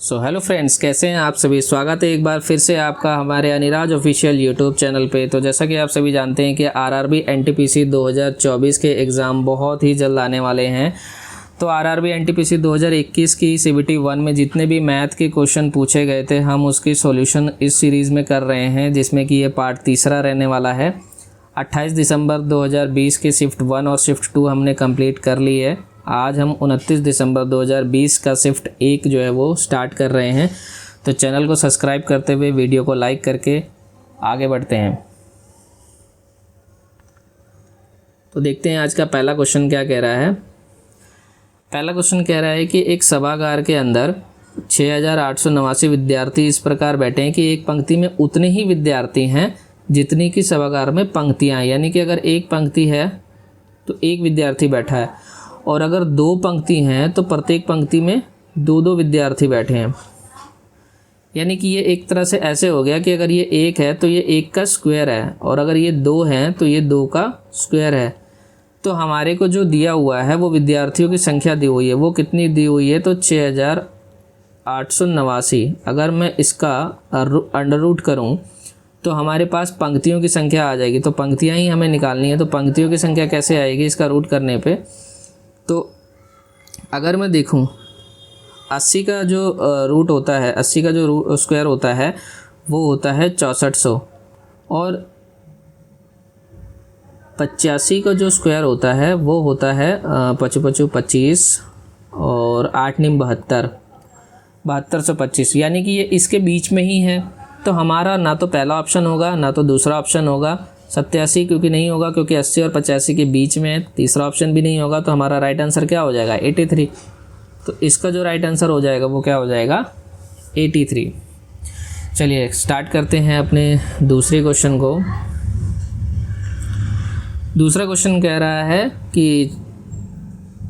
So hello friends, कैसे हैं आप सभी। स्वागत है एक बार फिर से आपका हमारे अनिराज ऑफिशियल यूट्यूब चैनल पे। तो जैसा कि आप सभी जानते हैं कि आरआरबी एनटीपीसी 2024 के एग्ज़ाम बहुत ही जल्द आने वाले हैं। तो आरआरबी एनटीपीसी 2021 की सीबीटी 1 में जितने भी मैथ के क्वेश्चन पूछे गए थे, हम उसकी सॉल्यूशन इस सीरीज़ में कर रहे हैं, जिसमें कि ये पार्ट तीसरा रहने वाला है। 28 दिसंबर 2020 के शिफ्ट 1 और शिफ्ट 2 हमने कंप्लीट कर ली है। आज हम 29 दिसंबर 2020 का शिफ्ट 1 जो है वो स्टार्ट कर रहे हैं। तो चैनल को सब्सक्राइब करते हुए वीडियो को लाइक करके आगे बढ़ते हैं। तो देखते हैं आज का पहला क्वेश्चन क्या कह रहा है। पहला क्वेश्चन कह रहा है कि एक सभागार के अंदर 6889 विद्यार्थी इस प्रकार बैठे हैं कि एक पंक्ति में उतने ही विद्यार्थी हैं जितनी कि सभागार में पंक्तियाँ हैं। यानी कि अगर एक पंक्ति है तो एक विद्यार्थी बैठा है, और अगर दो पंक्ति हैं तो प्रत्येक पंक्ति में दो दो विद्यार्थी बैठे हैं। यानी कि ये एक तरह से ऐसे हो गया कि अगर ये एक है तो ये एक का स्क्वायर है, और अगर ये दो हैं तो ये दो का स्क्वायर है। तो हमारे को जो दिया हुआ है वो विद्यार्थियों की संख्या दी हुई है, वो कितनी दी हुई है तो 6889। अगर मैं इसका अंडर रूट करूँ तो हमारे पास पंक्तियों की संख्या आ जाएगी। तो पंक्तियाँ ही हमें निकालनी है। तो पंक्तियों की संख्या कैसे आएगी इसका रूट करने पे। तो अगर मैं देखूं 80 का जो रूट होता है, 80 का जो स्क्वायर होता है वो होता है 6400, और 85 का जो स्क्वायर होता है वो होता है 25 और 8 9 72, 7225। यानी कि ये इसके बीच में ही है। तो हमारा ना तो पहला ऑप्शन होगा ना तो दूसरा ऑप्शन होगा। 87 क्योंकि नहीं होगा, क्योंकि 80 और 85 के बीच में है। तीसरा ऑप्शन भी नहीं होगा। तो हमारा राइट आंसर क्या हो जाएगा 83। तो इसका जो राइट आंसर हो जाएगा वो क्या हो जाएगा 83। चलिए स्टार्ट करते हैं अपने दूसरे क्वेश्चन को। दूसरा क्वेश्चन कह रहा है कि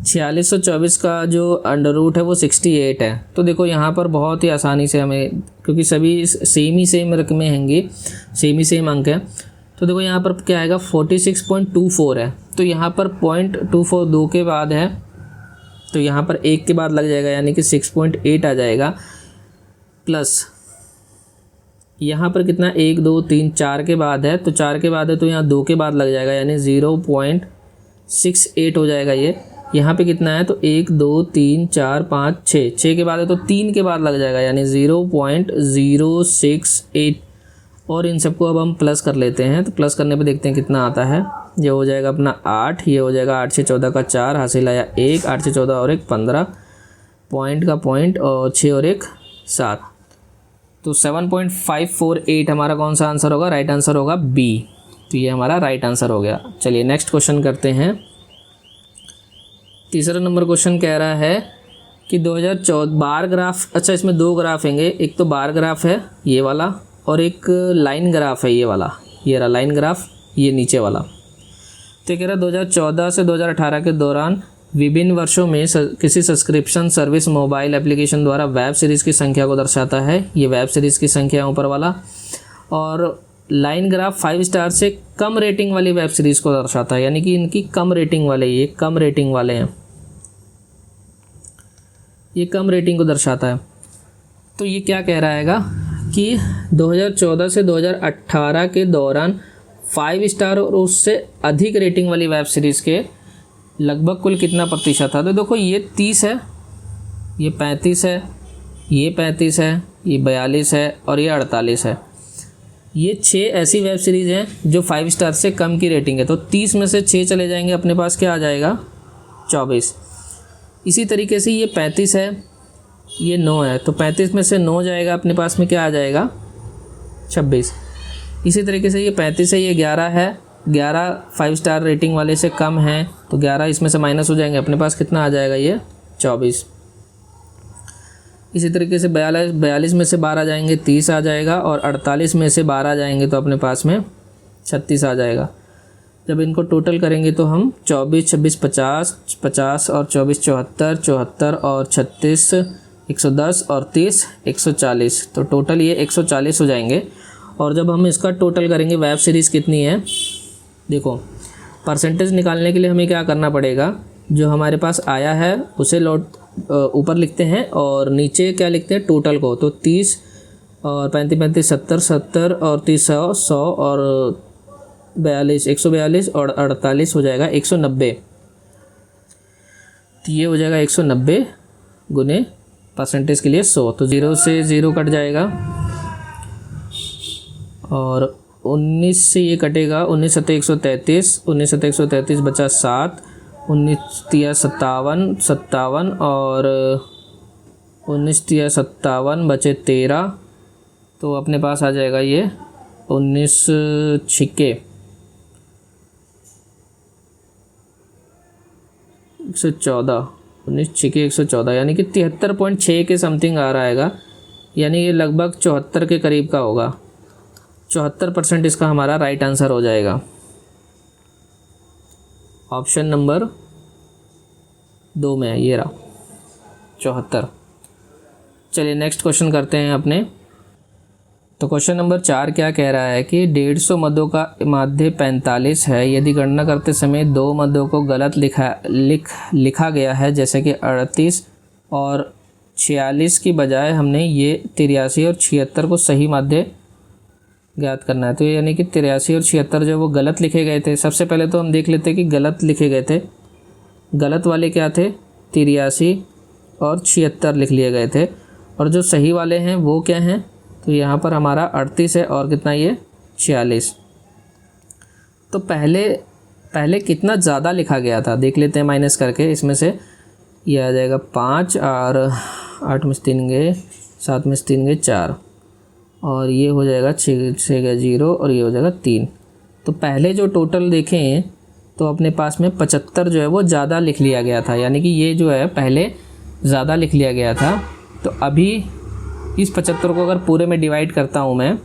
4624 का जो अंडर रूट है वो 68 है। तो देखो यहाँ पर बहुत ही आसानी से हमें, क्योंकि सभी सेम रकमें होंगी, सेम अंक हैं। तो देखो यहाँ पर क्या आएगा 46.24 है। तो यहाँ पर 0.24 2 के बाद है, तो यहाँ पर 1 के बाद लग जाएगा, यानी कि 6.8 आ जाएगा। प्लस यहाँ पर कितना 1 2 3 4 के बाद है, तो 4 के बाद है तो यहाँ 2 के बाद लग जाएगा, यानी 0.68 हो जाएगा ये। यहाँ पे कितना है तो 1 2 3 4 5 6 के बाद है तो 3 के बाद लग जाएगा, यानी 0.068। और इन सबको अब हम प्लस कर लेते हैं। तो प्लस करने पे देखते हैं कितना आता है। ये हो जाएगा अपना 8, ये हो जाएगा 8 6 14 का 4, हासिल आया 1, 8 6 14 और 1 15, पॉइंट का पॉइंट, और 6 और 1 7। तो 7.548 हमारा कौन सा आंसर होगा, राइट आंसर होगा बी। तो ये हमारा राइट आंसर हो गया। चलिए नेक्स्ट क्वेश्चन करते हैं। तीसरा नंबर क्वेश्चन कह रहा है कि 2014 बार ग्राफ, अच्छा इसमें दो ग्राफ होंगे, एक तो बार ग्राफ है ये वाला, और एक लाइन ग्राफ है ये वाला, ये रहा लाइन ग्राफ, ये नीचे वाला। तो कह रहा 2014 से 2018 के दौरान विभिन्न वर्षों में किसी सब्सक्रिप्शन सर्विस मोबाइल एप्लीकेशन द्वारा वेब सीरीज़ की संख्या को दर्शाता है। ये वेब सीरीज़ की संख्या है ऊपर वाला। और लाइन ग्राफ 5 स्टार से कम रेटिंग वाली वेब सीरीज़ को दर्शाता है, यानी कि इनकी कम रेटिंग वाले, ये कम रेटिंग वाले हैं, ये कम रेटिंग को दर्शाता है। तो ये क्या कह रहा हैगा कि 2014 से 2018 के दौरान 5 स्टार और उससे अधिक रेटिंग वाली वेब सीरीज़ के लगभग कुल कितना प्रतिशत था। तो देखो ये 30 है, ये 35 है, ये 35 है, ये 42 है और ये 48 है। ये 6 ऐसी वेब सीरीज़ हैं जो 5 स्टार से कम की रेटिंग है। तो 30 में से 6 चले जाएंगे, अपने पास क्या आ जाएगा 24। इसी तरीके से ये 35 है, ये 9 है, तो 35 में से 9 जाएगा, अपने पास में क्या आ जाएगा 26। इसी तरीके से ये 35 है, ये 11 है, 11 5 स्टार रेटिंग वाले से कम है, तो 11 इसमें से माइनस हो जाएंगे, अपने पास कितना आ जाएगा ये 24। इसी तरीके से 42 में से 12 जाएंगे 30 आ जाएगा, और 48 में से 12 जाएंगे तो अपने पास में 36 आ जाएगा। जब इनको टोटल करेंगे तो हम 24 26 50 50 और 24 74 74 और 36 110 और 30 140। तो टोटल ये 140 हो जाएंगे। और जब हम इसका टोटल करेंगे वेब सीरीज़ कितनी है, देखो परसेंटेज निकालने के लिए हमें क्या करना पड़ेगा, जो हमारे पास आया है उसे ऊपर लिखते हैं और नीचे क्या लिखते हैं टोटल को। तो 30 और 35 35 70 70 और 30 100 100 और 42 142 और 48 हो जाएगा 190। तो ये हो जाएगा 190 गुने परसेंटेज के लिए 100। तो 0 से 0 कट जाएगा और 19 से ये कटेगा, 19 सत्ते 133, 19 सत्ते 133 बचा 7, 19 तिया 57 57 और 19 तिया 57 बचे 13। तो अपने पास आ जाएगा ये 19 छिक्के 114, 19 छिक्के 114 यानी कि 73.6 के समथिंग आ रहा है, यानी ये लगभग 74 के करीब का होगा। 74% इसका हमारा राइट आंसर हो जाएगा, ऑप्शन नंबर 2 में ये रहा 74। चलिए नेक्स्ट क्वेश्चन करते हैं अपने। तो क्वेश्चन नंबर 4 क्या कह रहा है कि 150 मदों का माध्य 45 है। यदि गणना करते समय 2 मदों को गलत लिखा गया है, जैसे कि 38 और 46 की बजाय हमने ये 83 और 76 को सही माध्य ज्ञात करना है। तो यानी कि 83 और 76 जो वो गलत लिखे गए थे। सबसे पहले तो हम देख लेते हैं कि गलत लिखे गए थे। गलत वाले क्या थे, 83 और 76 लिख लिए गए थे, और जो सही वाले हैं वो क्या हैं, तो यहाँ पर हमारा 38 है और कितना ये 46। तो पहले कितना ज़्यादा लिखा गया था देख लेते हैं माइनस करके। इसमें से ये आ जाएगा 5 और 8 में से 3 गए, 7 में से 3 गए 4, और ये हो जाएगा 6 गए 0 और ये हो जाएगा 3। तो पहले जो टोटल देखें तो अपने पास में 75 जो है वो ज़्यादा लिख लिया गया था, यानी कि ये जो है पहले ज़्यादा लिख लिया गया था। तो अभी इस 75 को अगर पूरे में डिवाइड करता हूँ मैं,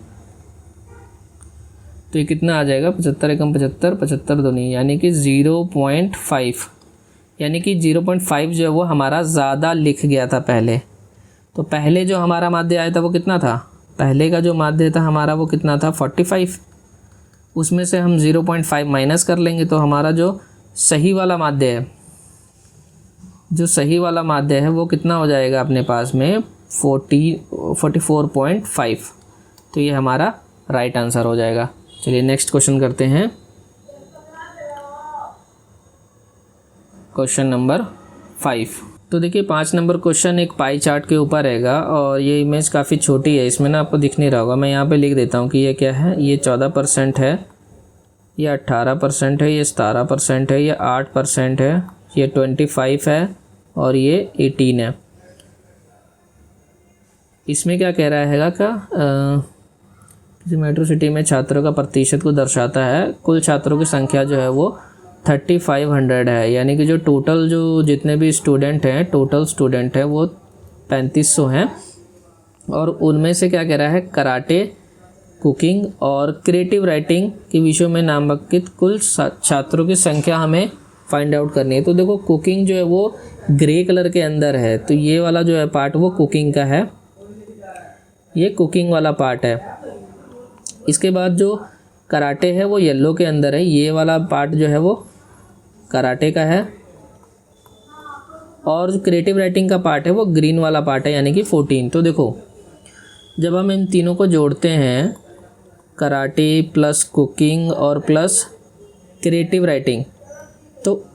तो ये कितना आ जाएगा, 75 एकम 75, 75 दूनी यानी कि 0.5, यानी कि 0.5 जो है वो हमारा ज़्यादा लिख गया था पहले। तो पहले जो हमारा माध्य आया था वो कितना था, पहले का जो माध्य था हमारा वो कितना था 45, उसमें से हम 0.5 माइनस कर लेंगे तो हमारा जो सही वाला माध्य है, जो सही वाला माध्य है वो कितना हो जाएगा अपने पास में 44.5। तो ये हमारा राइट आंसर हो जाएगा। चलिए नेक्स्ट क्वेश्चन करते हैं, क्वेश्चन नंबर 5। तो देखिए 5 नंबर क्वेश्चन एक पाई चार्ट के ऊपर रहेगा और ये इमेज काफ़ी छोटी है, इसमें ना आपको दिख नहीं रहा होगा। मैं यहाँ पे लिख देता हूँ कि ये क्या है, ये 14% है, ये 18% है, ये 17% है, ये 8% है, ये 25 है और ये 18 है। इसमें क्या कह रहा है का किसी मेट्रो सिटी में छात्रों का प्रतिशत को दर्शाता है। कुल छात्रों की संख्या जो है वो 3500 है, यानी कि जो टोटल जो जितने भी स्टूडेंट हैं, टोटल स्टूडेंट है वो 3500 हैं। और उनमें से क्या कह रहा है, कराटे, कुकिंग और क्रिएटिव राइटिंग के विषयों में नामांकित कुल छात्रों की संख्या हमें फाइंड आउट करनी है। तो देखो कुकिंग जो है वो ग्रे कलर के अंदर है, तो ये वाला जो है पार्ट वो कुकिंग का है, ये कुकिंग वाला पार्ट है। इसके बाद जो कराटे है वो येलो के अंदर है, ये वाला पार्ट जो है वो कराटे का है। और जो क्रिएटिव राइटिंग का पार्ट है वो ग्रीन वाला पार्ट है, यानी कि 14। तो देखो जब हम इन तीनों को जोड़ते हैं, कराटे प्लस कुकिंग और प्लस क्रिएटिव राइटिंग, तो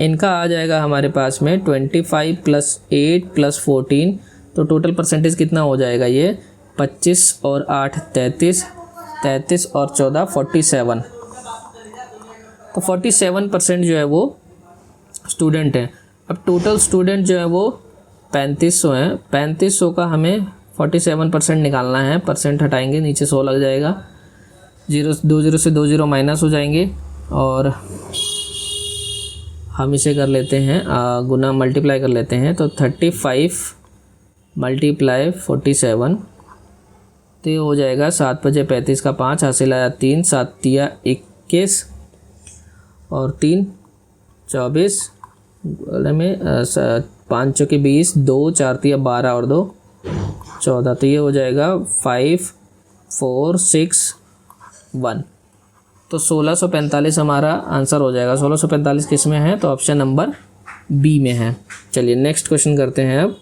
इनका आ जाएगा हमारे पास में 25 + 8 + 14। तो टोटल परसेंटेज कितना हो जाएगा, ये 25 और 8 33, 33 और 14 47। तो 47% जो है वो स्टूडेंट हैं। अब टोटल स्टूडेंट जो है वो 3500 हैं। 3500 का हमें 47% निकालना है, परसेंट हटाएंगे नीचे 100 लग जाएगा, 0 से 2 0 माइनस हो जाएंगे और हम इसे कर लेते हैं गुना, मल्टीप्लाई कर लेते हैं। तो 35 × 47, तो ये हो जाएगा 7 × 5 = 35 का 5 हासिल आया 3, 7 × 3 = 21 और 3 24 में 5 × 4 = 20, 2 4 × 3 = 12 और 2 14। तो ये हो जाएगा 5 4 6 1। तो 1645 हमारा आंसर हो जाएगा। 1645 किस में है, तो ऑप्शन नंबर बी में है। चलिए नेक्स्ट क्वेश्चन करते हैं अब।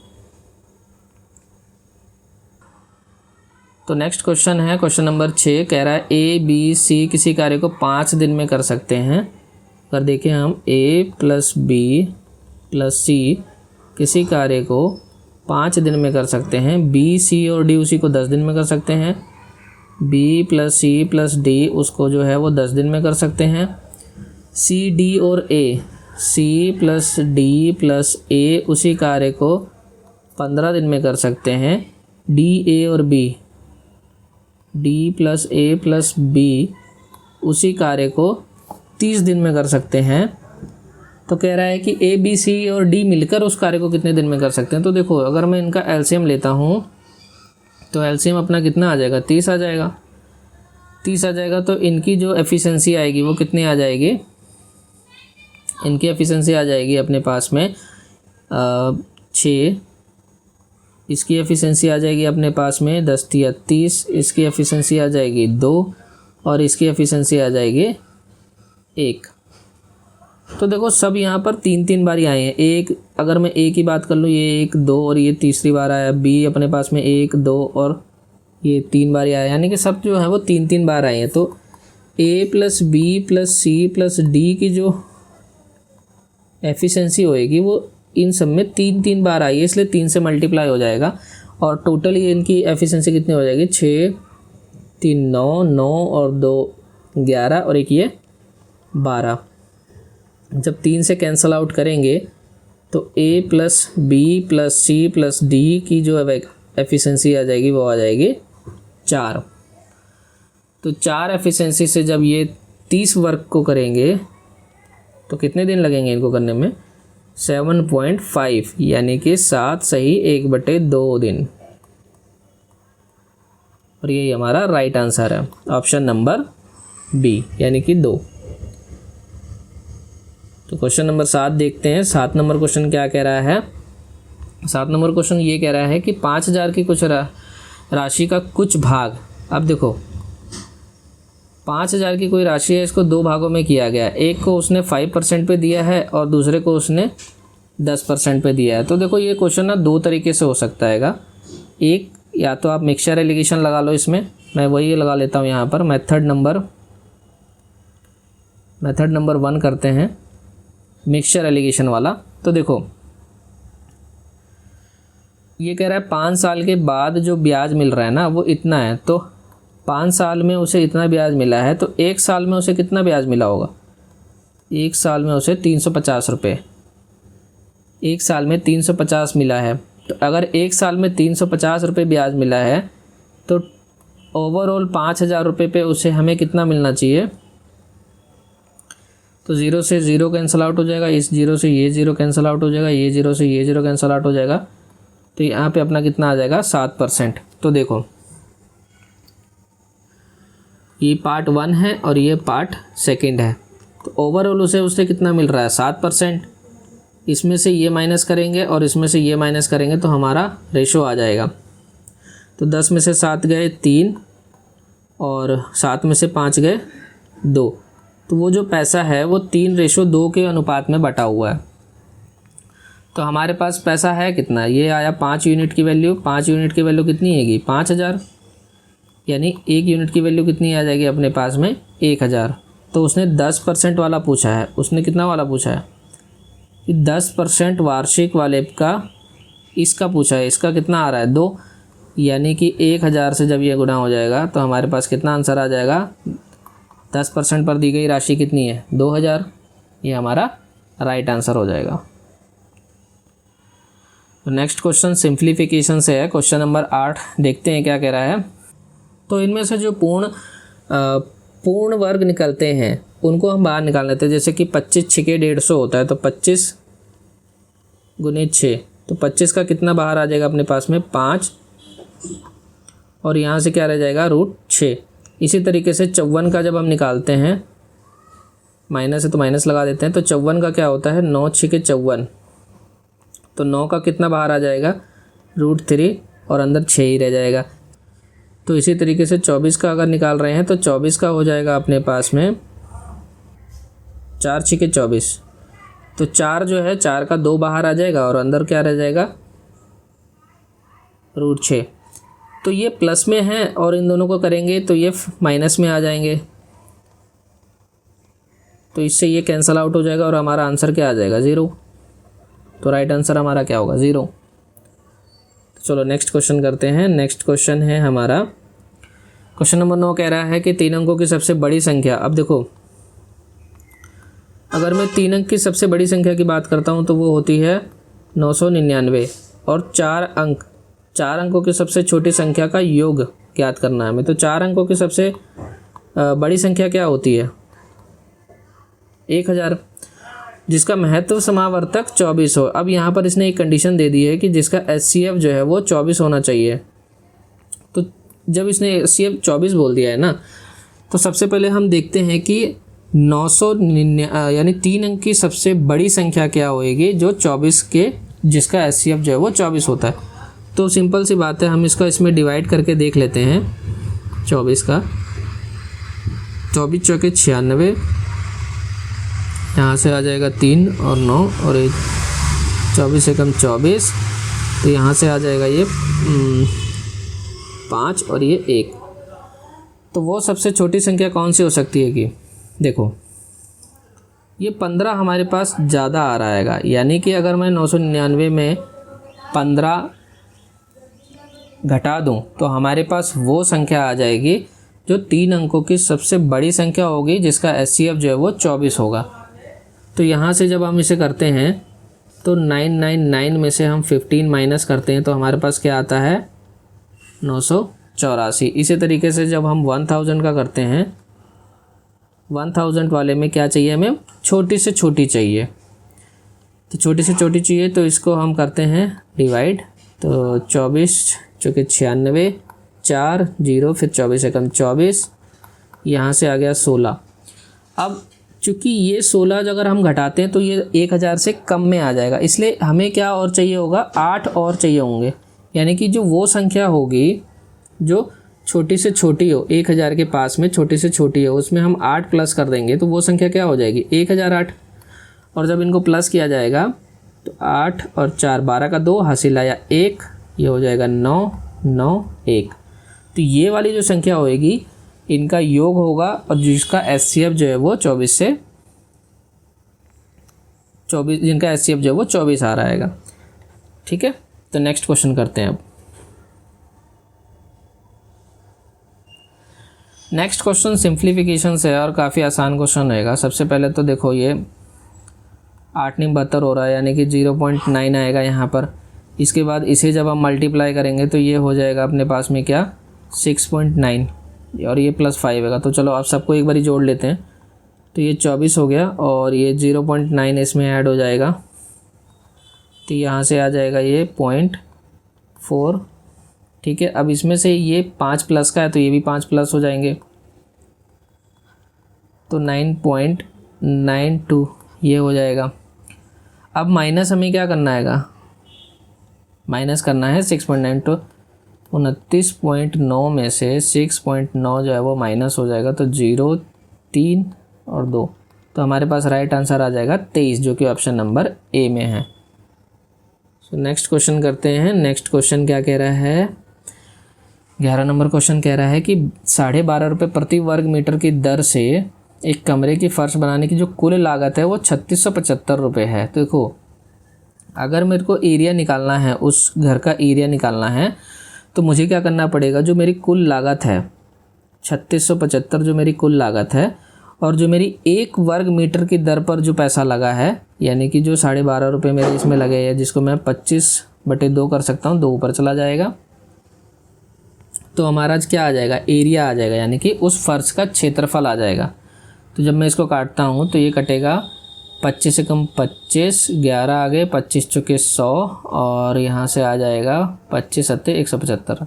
तो नेक्स्ट क्वेश्चन है क्वेश्चन नंबर 6, कह रहा है ए बी सी किसी कार्य को 5 दिन में कर सकते हैं। अगर देखें हम ए प्लस बी प्लस सी किसी कार्य को 5 दिन में कर सकते हैं, बी सी और डी उसी को 10 दिन में कर सकते हैं, B plus C plus D उसको जो है वो 10 दिन में कर सकते हैं, सी डी और ए, सी प्लस डी प्लस ए उसी कार्य को 15 दिन में कर सकते हैं, डी ए और बी, डी प्लस ए प्लस बी उसी कार्य को 30 दिन में कर सकते हैं। तो कह रहा है कि ए बी सी और डी मिलकर उस कार्य को कितने दिन में कर सकते हैं। तो देखो अगर मैं इनका एलसीएम लेता हूँ तो एलसीएम अपना कितना आ जाएगा, 30 आ जाएगा। 30 आ जाएगा तो इनकी जो एफिशिएंसी आएगी वो कितनी आ जाएगी, इनकी एफिशिएंसी आ जाएगी अपने पास में 6, इसकी एफिशिएंसी आ जाएगी अपने पास में 10 या 30, इसकी एफिशिएंसी आ जाएगी 2 और इसकी एफिशिएंसी आ जाएगी 1। तो देखो सब यहाँ पर 3-3 बार आए हैं। एक अगर मैं ए की बात कर लूँ, ये 1 2 और ये तीसरी बार आया, बी अपने पास में 1 2 और ये 3 बार आया, यानी कि सब जो है वो 3-3 बार आए हैं। तो A plus B plus C plus D की जो एफिशिएंसी होएगी वो इन सब में 3-3 बार आई है, इसलिए 3 से मल्टीप्लाई हो जाएगा और टोटल ये इनकी एफिशिएंसी कितनी हो जाएगी, 6 3 9 9 और 2 11 और एक ये 12। जब 3 से कैंसल आउट करेंगे तो A plus B plus C plus D की जो एफिशिएंसी आ जाएगी वो आ जाएगी 4। तो 4 एफिशिएंसी से जब ये 30 वर्क को करेंगे तो कितने दिन लगेंगे इनको करने में, 7.5 यानी कि 7 सही 1/2 दिन। और यही हमारा राइट आंसर है, ऑप्शन नंबर बी यानी कि 2। तो क्वेश्चन नंबर 7 देखते हैं। 7 नंबर क्वेश्चन क्या कह रहा है। 7 नंबर क्वेश्चन ये कह रहा है कि 5000 की कुछ राशि का कुछ भाग, अब देखो 5000 की कोई राशि है, इसको 2 भागों में किया गया, एक को उसने 5% पे दिया है और दूसरे को उसने 10% पे दिया है। तो देखो ये क्वेश्चन ना 2 तरीके से हो सकता है। एक या तो आप मिक्सचर एलिगेशन लगा लो, इसमें मैं वही लगा लेता हूँ यहाँ पर। मेथड नंबर 1 करते हैं, मिक्सचर एलिगेशन वाला। तो देखो ये कह रहा है 5 साल के बाद जो ब्याज मिल रहा है ना वो इतना है, तो 5 साल में उसे इतना ब्याज मिला है, तो 1 साल में उसे कितना ब्याज मिला होगा, 1 साल में उसे 350 रुपये, 1 साल में 350 मिला है। तो अगर 1 साल में 350 रुपये ब्याज मिला है तो ओवरऑल 5000 रुपये पे उसे हमें कितना मिलना चाहिए। तो 0 से 0 कैंसिल आउट हो जाएगा, इस 0 से ये 0 कैंसिल आउट हो जाएगा, ये 0 से ये 0 कैंसिल आउट हो जाएगा। तो यहाँ पे अपना कितना आ जाएगा, 7%। तो देखो ये पार्ट 1 है और ये पार्ट 2 है। तो ओवरऑल उसे कितना मिल रहा है, 7%। इसमें से ये माइनस करेंगे और इसमें से ये माइनस करेंगे तो हमारा रेशो आ जाएगा। तो 10 में से 7 गए 3 और 7 में से 5 गए 2। तो वो जो पैसा है वो 3:2 के अनुपात में बटा हुआ है। तो हमारे पास पैसा है कितना, ये आया 5 यूनिट की वैल्यू। 5 यूनिट की वैल्यू कितनी आएगी, 5000, यानी 1 यूनिट की वैल्यू कितनी आ जाएगी अपने पास में, 1000। तो उसने 10% वाला पूछा है, उसने कितना वाला पूछा है, 10% वार्षिक वाले का इसका पूछा है। इसका कितना आ रहा है, 2, यानी कि 1000 से जब ये गुणा हो जाएगा तो हमारे पास कितना आंसर आ जाएगा, 10% पर दी गई राशि कितनी है, 2000। ये हमारा राइट आंसर हो जाएगा। तो नेक्स्ट क्वेश्चन सिंप्लीफिकेशन से है, क्वेश्चन नंबर 8 देखते हैं क्या कह रहा है। तो इनमें से जो पूर्ण वर्ग निकलते हैं उनको हम बाहर निकाल लेते हैं। जैसे कि 25 6 के 150 होता है, तो 25 × 6, तो 25 का कितना बाहर आ जाएगा अपने पास में, 5, और यहाँ से क्या रह जाएगा, √6। इसी तरीके से 54 का जब हम निकालते हैं, माइनस है तो माइनस लगा देते हैं। तो 54 का क्या होता है, 9 6 के 54, तो 9 का कितना बाहर आ जाएगा, √3 और अंदर 6 ही रह जाएगा। तो इसी तरीके से 24 का अगर निकाल रहे हैं तो 24 का हो जाएगा अपने पास में 4 6 के 24, तो 4 जो है 4 का 2 बाहर आ जाएगा और अंदर क्या रह जाएगा √6। तो ये प्लस में है और इन दोनों को करेंगे तो ये माइनस में आ जाएंगे, तो इससे ये कैंसल आउट हो जाएगा और हमारा आंसर क्या आ जाएगा 0। तो राइट आंसर हमारा क्या होगा 0। चलो नेक्स्ट क्वेश्चन करते हैं। नेक्स्ट क्वेश्चन है हमारा क्वेश्चन नंबर 9 कह रहा है कि 3 अंकों की सबसे बड़ी संख्या। अब देखो अगर मैं 3 अंक की सबसे बड़ी संख्या की बात करता हूँ तो वो होती है 999 और 4 अंकों की सबसे छोटी संख्या का योग ज्ञात करना है हमें। तो 4 अंकों की सबसे बड़ी संख्या क्या होती है 1000, जिसका महत्व समावर्तक 24 हो। अब यहाँ पर इसने एक कंडीशन दे दी है कि जिसका HCF जो है वो 24 होना चाहिए। तो जब इसने HCF 24 बोल दिया है ना, तो सबसे पहले हम देखते हैं कि 999 यानी 3 अंक की सबसे बड़ी संख्या क्या होएगी जो 24 के जिसका HCF जो है वो 24 होता है। तो सिंपल सी बात है, हम इसका इसमें डिवाइड करके देख लेते हैं 24 का। 24 चौके 96, यहाँ से आ जाएगा 3 और 9 और 24 एकम 24, तो यहाँ से आ जाएगा ये 5 और ये 1। तो वो सबसे छोटी संख्या कौन सी हो सकती है कि देखो ये 15 हमारे पास ज़्यादा आ रहा है, यानी कि अगर मैं 999 में 15 घटा दूं तो हमारे पास वो संख्या आ जाएगी जो 3 अंकों की सबसे बड़ी संख्या होगी जिसका HCF जो है वो 24 होगा। तो यहाँ से जब हम इसे करते हैं तो 999 में से हम 15 माइनस करते हैं तो हमारे पास क्या आता है 984। इसी तरीके से जब हम 1000 का करते हैं, 1000 वाले में क्या चाहिए हमें छोटी से छोटी चाहिए। तो छोटी से छोटी चाहिए तो इसको हम करते हैं डिवाइड। तो 24 चौके 96, 4 0 फिर 24 एकम 24, यहाँ से आ गया 16। अब चूँकि ये 16 अगर हम घटाते हैं तो ये 1000 से कम में आ जाएगा, इसलिए हमें क्या और चाहिए होगा 8 और चाहिए होंगे। यानी कि जो वो संख्या होगी जो छोटी से छोटी हो 1000 के पास में छोटी से छोटी हो उसमें हम 8 प्लस कर देंगे तो वो संख्या क्या हो जाएगी 1008। और जब इनको प्लस किया जाएगा तो 8 और 4 12 का 2 हासिल आया 1, ये हो जाएगा 9 9 1। तो ये वाली जो संख्या होएगी इनका योग होगा और जिसका HCF जो है वो 24 से 24 जिनका HCF जो है वो 24 आ रहा है। ठीक है, तो नेक्स्ट क्वेश्चन करते हैं। अब नेक्स्ट क्वेश्चन सिंप्लीफिकेशन से है और काफ़ी आसान क्वेश्चन रहेगा। सबसे पहले तो देखो ये 8 9 72 हो रहा है यानी कि 0.9 आएगा यहाँ पर। इसके बाद इसे जब हम मल्टीप्लाई करेंगे तो ये हो जाएगा अपने पास में क्या 6.9 और ये +5 है। तो चलो आप सबको एक बारी जोड़ लेते हैं। तो ये 24 हो गया और ये 0.9 इसमें ऐड हो जाएगा तो यहाँ से आ जाएगा ये 0.4। ठीक है, अब इसमें से ये 5 प्लस का है तो ये भी 5 प्लस हो जाएंगे तो 9.92 ये हो जाएगा। अब माइनस हमें क्या करना है माइनस करना है 6.9। तो 29.9 में से 6.9 जो है वो माइनस हो जाएगा तो 0 3 और 2, तो हमारे पास राइट आंसर आ जाएगा 23 जो कि ऑप्शन नंबर ए में है। सो नेक्स्ट क्वेश्चन करते हैं। नेक्स्ट क्वेश्चन क्या कह रहा है 11 नंबर क्वेश्चन कह रहा है कि 12.5 रुपये प्रति वर्ग मीटर की दर से एक कमरे की फर्श बनाने की जो कुल लागत है वो 3675 रुपये है। तो देखो अगर मेरे को एरिया निकालना है, उस घर का एरिया निकालना है तो मुझे क्या करना पड़ेगा, जो मेरी कुल लागत है 3675 जो मेरी कुल लागत है और जो मेरी 1 वर्ग मीटर की दर पर जो पैसा लगा है यानी कि जो 12.5 रुपये मेरे इसमें लगे हैं जिसको मैं 25/2 कर सकता हूँ, 2 ऊपर चला जाएगा तो हमारा क्या आ जाएगा एरिया आ जाएगा यानी कि उस फर्श का क्षेत्रफल आ जाएगा। तो जब मैं इसको काटता हूँ तो ये कटेगा 25 एकम 25, 11 आ गए 25 चौके 100 और यहाँ से आ जाएगा 25 सत्ते 175।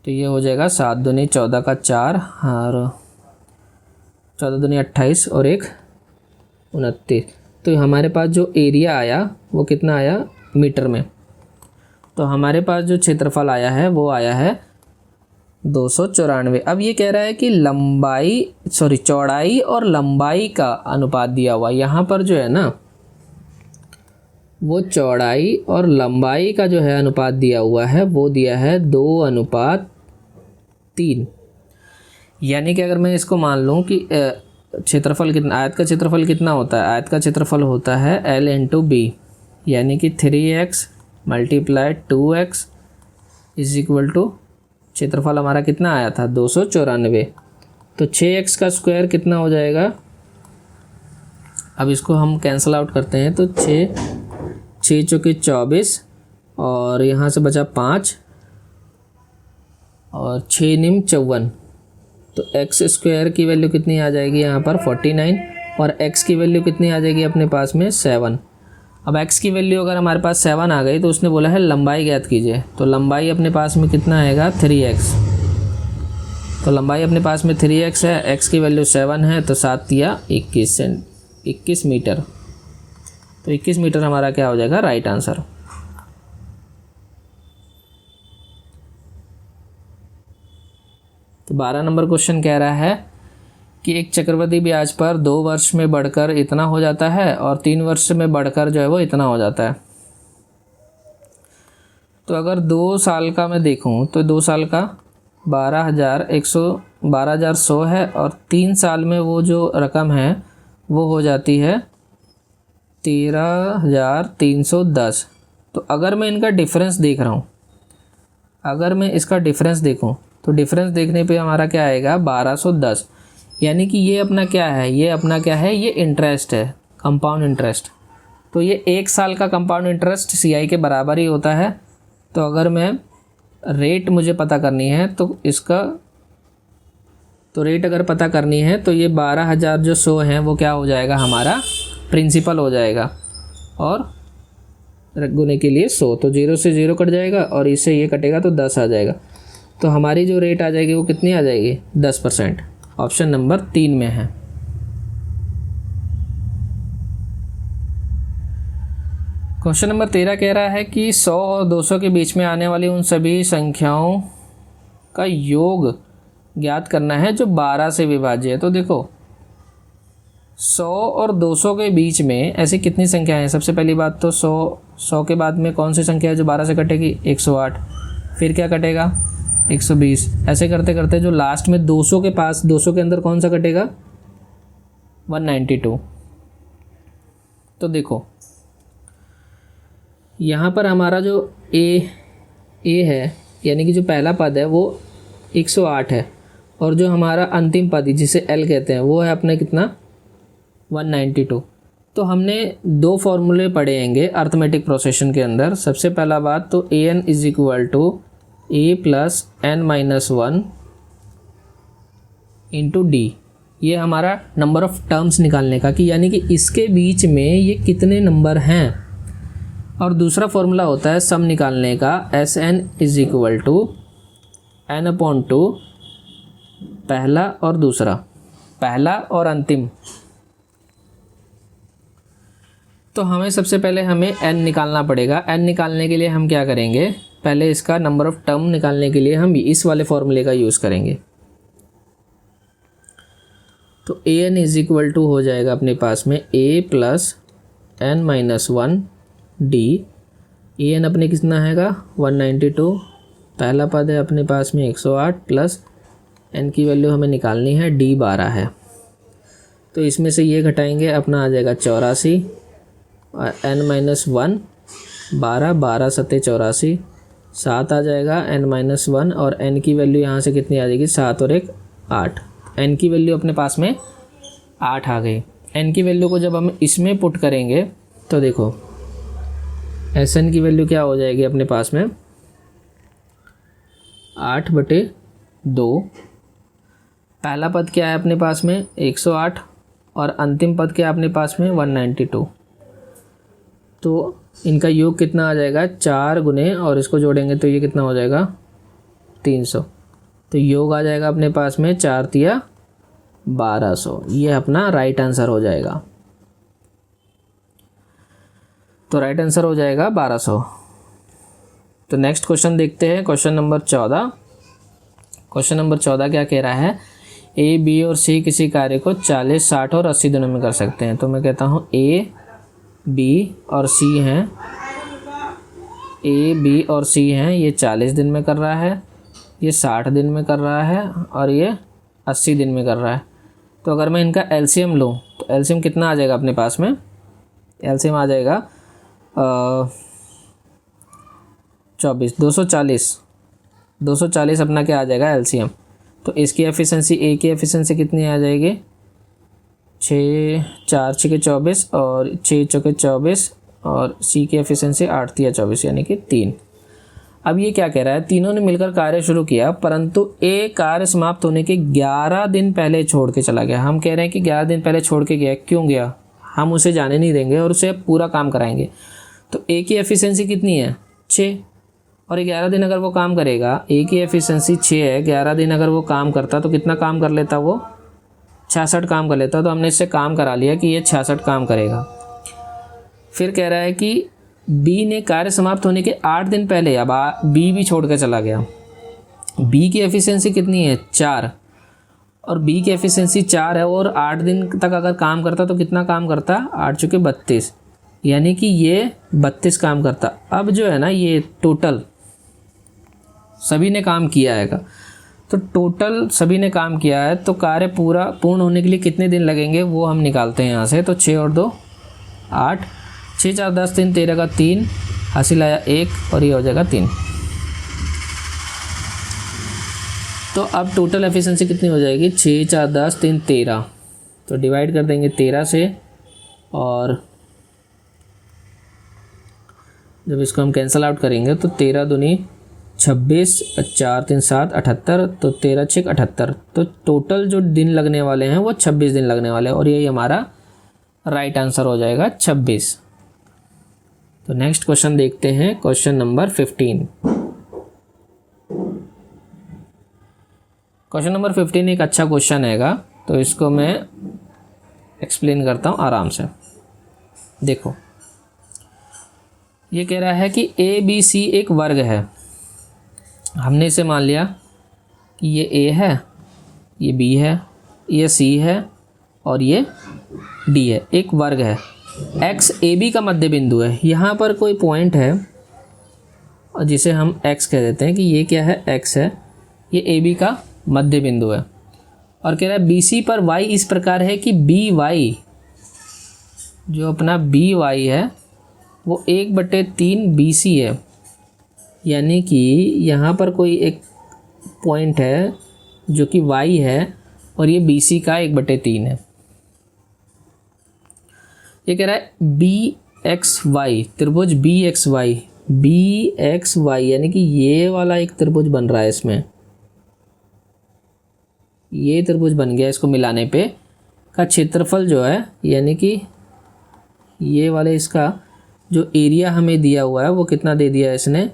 तो ये हो जाएगा 7 दूनी 14 का 4 और 14 दूनी 28 और 1 29। तो हमारे पास जो एरिया आया वो कितना आया मीटर में। तो हमारे पास जो क्षेत्रफल आया है वो आया है 294। अब ये कह रहा है कि चौड़ाई और लंबाई का अनुपात दिया हुआ। यहाँ पर जो है ना वो चौड़ाई और लंबाई का जो है अनुपात दिया हुआ है वो दिया है 2:3। यानी कि अगर मैं इसको मान लूँ कि क्षेत्रफल कितना, आयत का क्षेत्रफल कितना होता है, आयत का क्षेत्रफल होता है L × B, यानी कि 3x × 2x = क्षेत्रफल हमारा कितना आया था 294। तो 6x का स्क्वायर कितना हो जाएगा, अब इसको हम कैंसिल आउट करते हैं तो 6 चौके 24 और यहाँ से बचा 5 और 6 निम 54। तो x स्क्वायर की वैल्यू कितनी आ जाएगी यहाँ पर 49 और x की वैल्यू कितनी आ जाएगी अपने पास में 7। अब x की वैल्यू अगर हमारे पास 7 आ गई तो उसने बोला है लंबाई ज्ञात कीजिए। तो लंबाई अपने पास में कितना आएगा 3x। तो लंबाई अपने पास में 3x है, x की वैल्यू 7 है, तो 7 या 21 मीटर। तो 21 मीटर हमारा क्या हो जाएगा राइट आंसर। तो 12 नंबर क्वेश्चन कह रहा है कि एक चक्रवृद्धि ब्याज पर 2 वर्ष में बढ़कर इतना हो जाता है और 3 वर्ष में बढ़कर जो है वो इतना हो जाता है। तो अगर 2 साल का मैं देखूं तो 2 साल का 12,100 है और 3 साल में वो जो रकम है वो हो जाती है 13,310। तो अगर मैं इनका डिफरेंस देख रहा हूँ, अगर मैं इसका डिफरेंस देखूँ तो डिफरेंस देखने पे हमारा क्या आएगा 1210। यानी कि ये अपना क्या है, ये अपना क्या है, ये इंटरेस्ट है, कंपाउंड इंटरेस्ट। तो ये 1 साल का कंपाउंड इंटरेस्ट CI के बराबर ही होता है। तो अगर मैं रेट मुझे पता करनी है तो इसका, तो रेट अगर पता करनी है तो ये 12,000 जो 100 हैं वो क्या हो जाएगा हमारा प्रिंसिपल हो जाएगा और गुने के लिए 100। तो 0 से 0 कट जाएगा और इससे ये कटेगा तो 10 आ जाएगा। तो हमारी जो रेट आ जाएगी वो कितनी आ जाएगी 10%। ऑप्शन नंबर 3 में है। क्वेश्चन नंबर 13 कह रहा है कि 100 और 200 के बीच में आने वाली उन सभी संख्याओं का योग ज्ञात करना है जो 12 से विभाज्य है। तो देखो 100 और 200 के बीच में ऐसी कितनी संख्या है। सबसे पहली बात तो 100 के बाद में कौन सी संख्या है जो 12 से कटेगी 108, फिर क्या कटेगा 120। ऐसे करते करते जो लास्ट में 200 के पास, 200 के अंदर कौन सा कटेगा 192। तो देखो यहाँ पर हमारा जो ए है यानी कि जो पहला पद है वो 108 है और जो हमारा अंतिम पद जिसे L कहते हैं वो है अपने कितना 192। तो हमने 2 फॉर्मूले पढ़ेंगे अर्थमेटिक प्रोसेशन के अंदर। सबसे पहला बात तो AN = A + n-1 × D, ये हमारा नंबर ऑफ टर्म्स निकालने का कि यानी कि इसके बीच में ये कितने नंबर हैं। और दूसरा फॉर्मूला होता है सम निकालने का SN = n/2, पहला और दूसरा, पहला और अंतिम। तो हमें सबसे पहले हमें n निकालना पड़ेगा। n निकालने के लिए हम क्या करेंगे, पहले इसका नंबर ऑफ टर्म निकालने के लिए हम इस वाले फॉर्मूले का यूज़ करेंगे। तो AN = हो जाएगा अपने पास में A + n-1 D। AN अपने कितना हैगा 192, पहला पद है अपने पास में 108 प्लस n की वैल्यू हमें निकालनी है D 12 है। तो इसमें से ये घटाएंगे अपना आ जाएगा 84 और n-1 12, 12 सत्ते 84, 7 आ जाएगा n-1 और n की वैल्यू यहाँ से कितनी आ जाएगी 7 और 1 8। n की वैल्यू अपने पास में 8 आ गई। n की वैल्यू को जब हम इसमें पुट करेंगे तो देखो SN की वैल्यू क्या हो जाएगी अपने पास में 8/2। पहला पद क्या है अपने पास में 108 और अंतिम पद क्या है अपने पास में 192। तो इनका योग कितना आ जाएगा 4 गुने और इसको जोड़ेंगे तो ये कितना हो जाएगा 300। तो योग आ जाएगा अपने पास में 4 तिया 1200। ये अपना राइट आंसर हो जाएगा। तो राइट आंसर हो जाएगा 1200। तो नेक्स्ट क्वेश्चन देखते हैं, क्वेश्चन नंबर 14। क्वेश्चन नंबर 14 क्या कह रहा है, A, B और C किसी कार्य को 40, 60 और 80 दिनों में कर सकते हैं। तो मैं कहता हूँ A बी और सी हैं, ए बी और सी हैं, ये 40 दिन में कर रहा है, ये 60 दिन में कर रहा है और ये 80 दिन में कर रहा है। तो अगर मैं इनका एलसीएम लूँ तो एलसीएम कितना आ जाएगा अपने पास में? एलसीएम आ जाएगा 24, 240 अपना क्या आ जाएगा एलसीएम। तो इसकी एफिशिएंसी, ए की एफिशिएंसी कितनी आ जाएगी? 6 4 6 24 और 6 चौके 24 और सी की एफिशिएंसी 8 3 24 यानी कि 3। अब ये क्या कह रहा है? तीनों ने मिलकर कार्य शुरू किया परंतु ए कार्य समाप्त होने के 11 दिन पहले छोड़ के चला गया। हम कह रहे हैं कि 11 दिन पहले छोड़ के गया, क्यों गया? हम उसे जाने नहीं देंगे और उसे पूरा काम कराएंगे। तो ए की एफिशिएंसी कितनी है? 6, और 11 दिन अगर वो काम करेगा, ए की एफिशिएंसी 6 है, 11 दिन अगर वो काम करता तो कितना काम कर लेता? वो 66 काम कर लेता। तो हमने इससे काम करा लिया कि ये 66 काम करेगा। फिर कह रहा है कि बी ने कार्य समाप्त होने के 8 दिन पहले, अब बी भी छोड़ कर चला गया। बी की एफिशिएंसी कितनी है? 4, और बी की एफिशिएंसी 4 है और 8 दिन तक अगर काम करता तो कितना काम करता? 8 चुके 32, यानी कि ये 32 काम करता। अब जो है ना, ये टोटल सभी ने काम किया है, तो टोटल सभी ने काम किया है तो कार्य पूर्ण होने के लिए कितने दिन लगेंगे वो हम निकालते हैं यहाँ से। तो 6 और 2 8, 6 4 10 3 13 का 3, हासिल आया 1 और ये हो जाएगा 3। तो अब टोटल एफिशिएंसी कितनी हो जाएगी? 6 4 10 3 13, तो डिवाइड कर देंगे 13 से, और जब इसको हम कैंसल आउट करेंगे तो 13 दूनी 26, 4 3 7 78, तो 13 6 78। तो टोटल जो दिन लगने वाले हैं वो 26 दिन लगने वाले हैं और यही हमारा राइट आंसर हो जाएगा 26। तो नेक्स्ट क्वेश्चन देखते हैं, क्वेश्चन नंबर 15। क्वेश्चन नंबर 15 एक अच्छा क्वेश्चन हैगा, तो इसको मैं एक्सप्लेन करता हूँ आराम से। देखो, ये कह रहा है कि ए बी सी एक वर्ग है। हमने इसे मान लिया कि ये ए है, ये बी है, ये सी है और ये डी है, एक वर्ग है। एक्स ए बी का मध्य बिंदु है। यहाँ पर कोई पॉइंट है और जिसे हम एक्स कह देते हैं कि ये क्या है? एक्स है, ये ए बी का मध्य बिंदु है। और कह रहा है बी सी पर वाई इस प्रकार है कि बी वाई, जो अपना बी वाई है वो 1/3 बी सी है। यानी कि यहाँ पर कोई एक पॉइंट है जो कि y है और ये बी सी का 1/3 है। ये कह रहा है बी एक्स वाई, त्रिभुज बी एक्स वाई यानी कि ये वाला एक त्रिभुज बन रहा है, इसमें ये त्रिभुज बन गया। इसको मिलाने पे का क्षेत्रफल जो है, यानी कि ये वाले इसका जो एरिया हमें दिया हुआ है वो कितना दे दिया है इसने?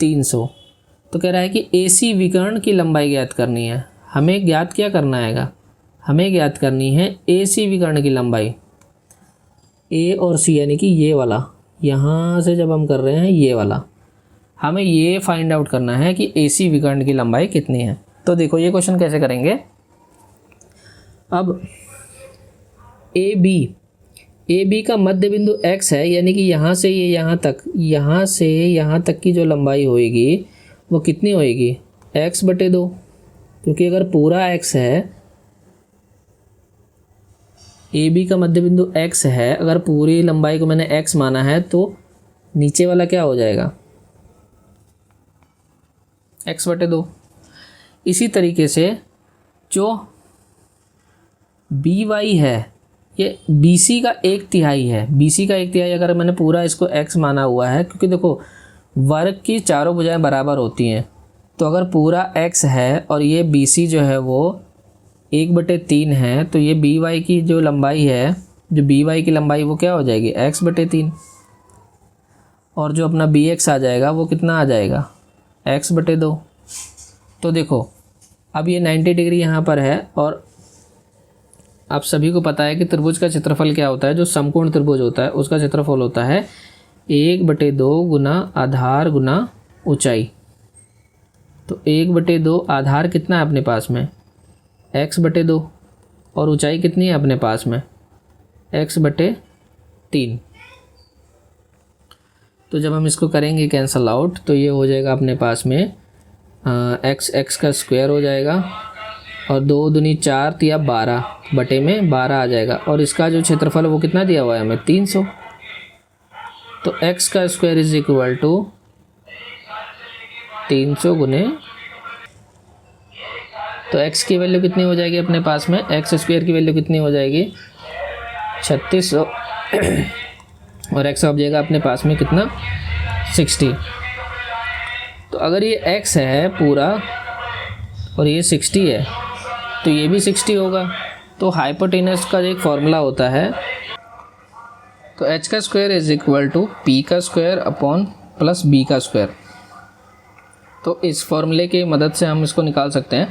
300। तो कह रहा है कि AC विकर्ण की लंबाई ज्ञात करनी है। हमें ज्ञात क्या करना हैगा? हमें ज्ञात करनी है AC विकर्ण की लंबाई, A और C यानी कि ये वाला, यहाँ से जब हम कर रहे हैं ये वाला, हमें ये फाइंड आउट करना है कि AC विकर्ण की लंबाई कितनी है। तो देखो ये क्वेश्चन कैसे करेंगे। अब ए बी का मध्य बिंदु x है, यानी कि यहाँ से ये यहाँ तक की जो लंबाई होएगी वो कितनी होएगी? x/2, क्योंकि अगर पूरा x है, ए बी का मध्य बिंदु x है, अगर पूरी लंबाई को मैंने x माना है तो नीचे वाला क्या हो जाएगा? x/2। इसी तरीके से जो बी वाई है, ये BC का 1/3 है। BC का 1/3 अगर मैंने पूरा इसको x माना हुआ है, क्योंकि देखो वर्ग की चारों भुजाएं बराबर होती हैं, तो अगर पूरा x है और ये BC जो है वो 1/3 है, तो ये BY की जो लंबाई है, जो BY की लंबाई वो क्या हो जाएगी? x/3। और जो अपना BX आ जाएगा वो कितना आ जाएगा? x/2। तो देखो अब ये 90 डिग्री यहाँ पर है और आप सभी को पता है कि त्रिभुज का क्षेत्रफल क्या होता है? जो समकोण त्रिभुज होता है उसका क्षेत्रफल होता है 1/2 गुना आधार गुना ऊंचाई। तो 1/2 आधार कितना है अपने पास में? x/2, और ऊंचाई कितनी है अपने पास में? x/2। 3। तो जब हम इसको करेंगे कैंसल आउट तो ये हो जाएगा अपने पास में एक्स का स्क्वायर हो जाएगा और 2 दूनी 4 तिया 12 बटे में 12 आ जाएगा। और इसका जो क्षेत्रफल है वो कितना दिया हुआ है हमें 300। तो एक्स का स्क्वायर इज इक्वल टू 300 गुने, तो x की वैल्यू कितनी हो जाएगी अपने पास में, एक्स स्क्वायर की वैल्यू कितनी हो जाएगी 3600 और x आ जाएगा अपने पास में कितना 60। तो अगर ये x है पूरा और ये 60 है तो ये भी 60 होगा। तो हाइपोटेनस का एक फॉर्मूला होता है, तो h का square is equal to p का स्क्वायर अपॉन प्लस b का स्क्वायर। तो इस फॉर्मूले की मदद से हम इसको निकाल सकते हैं।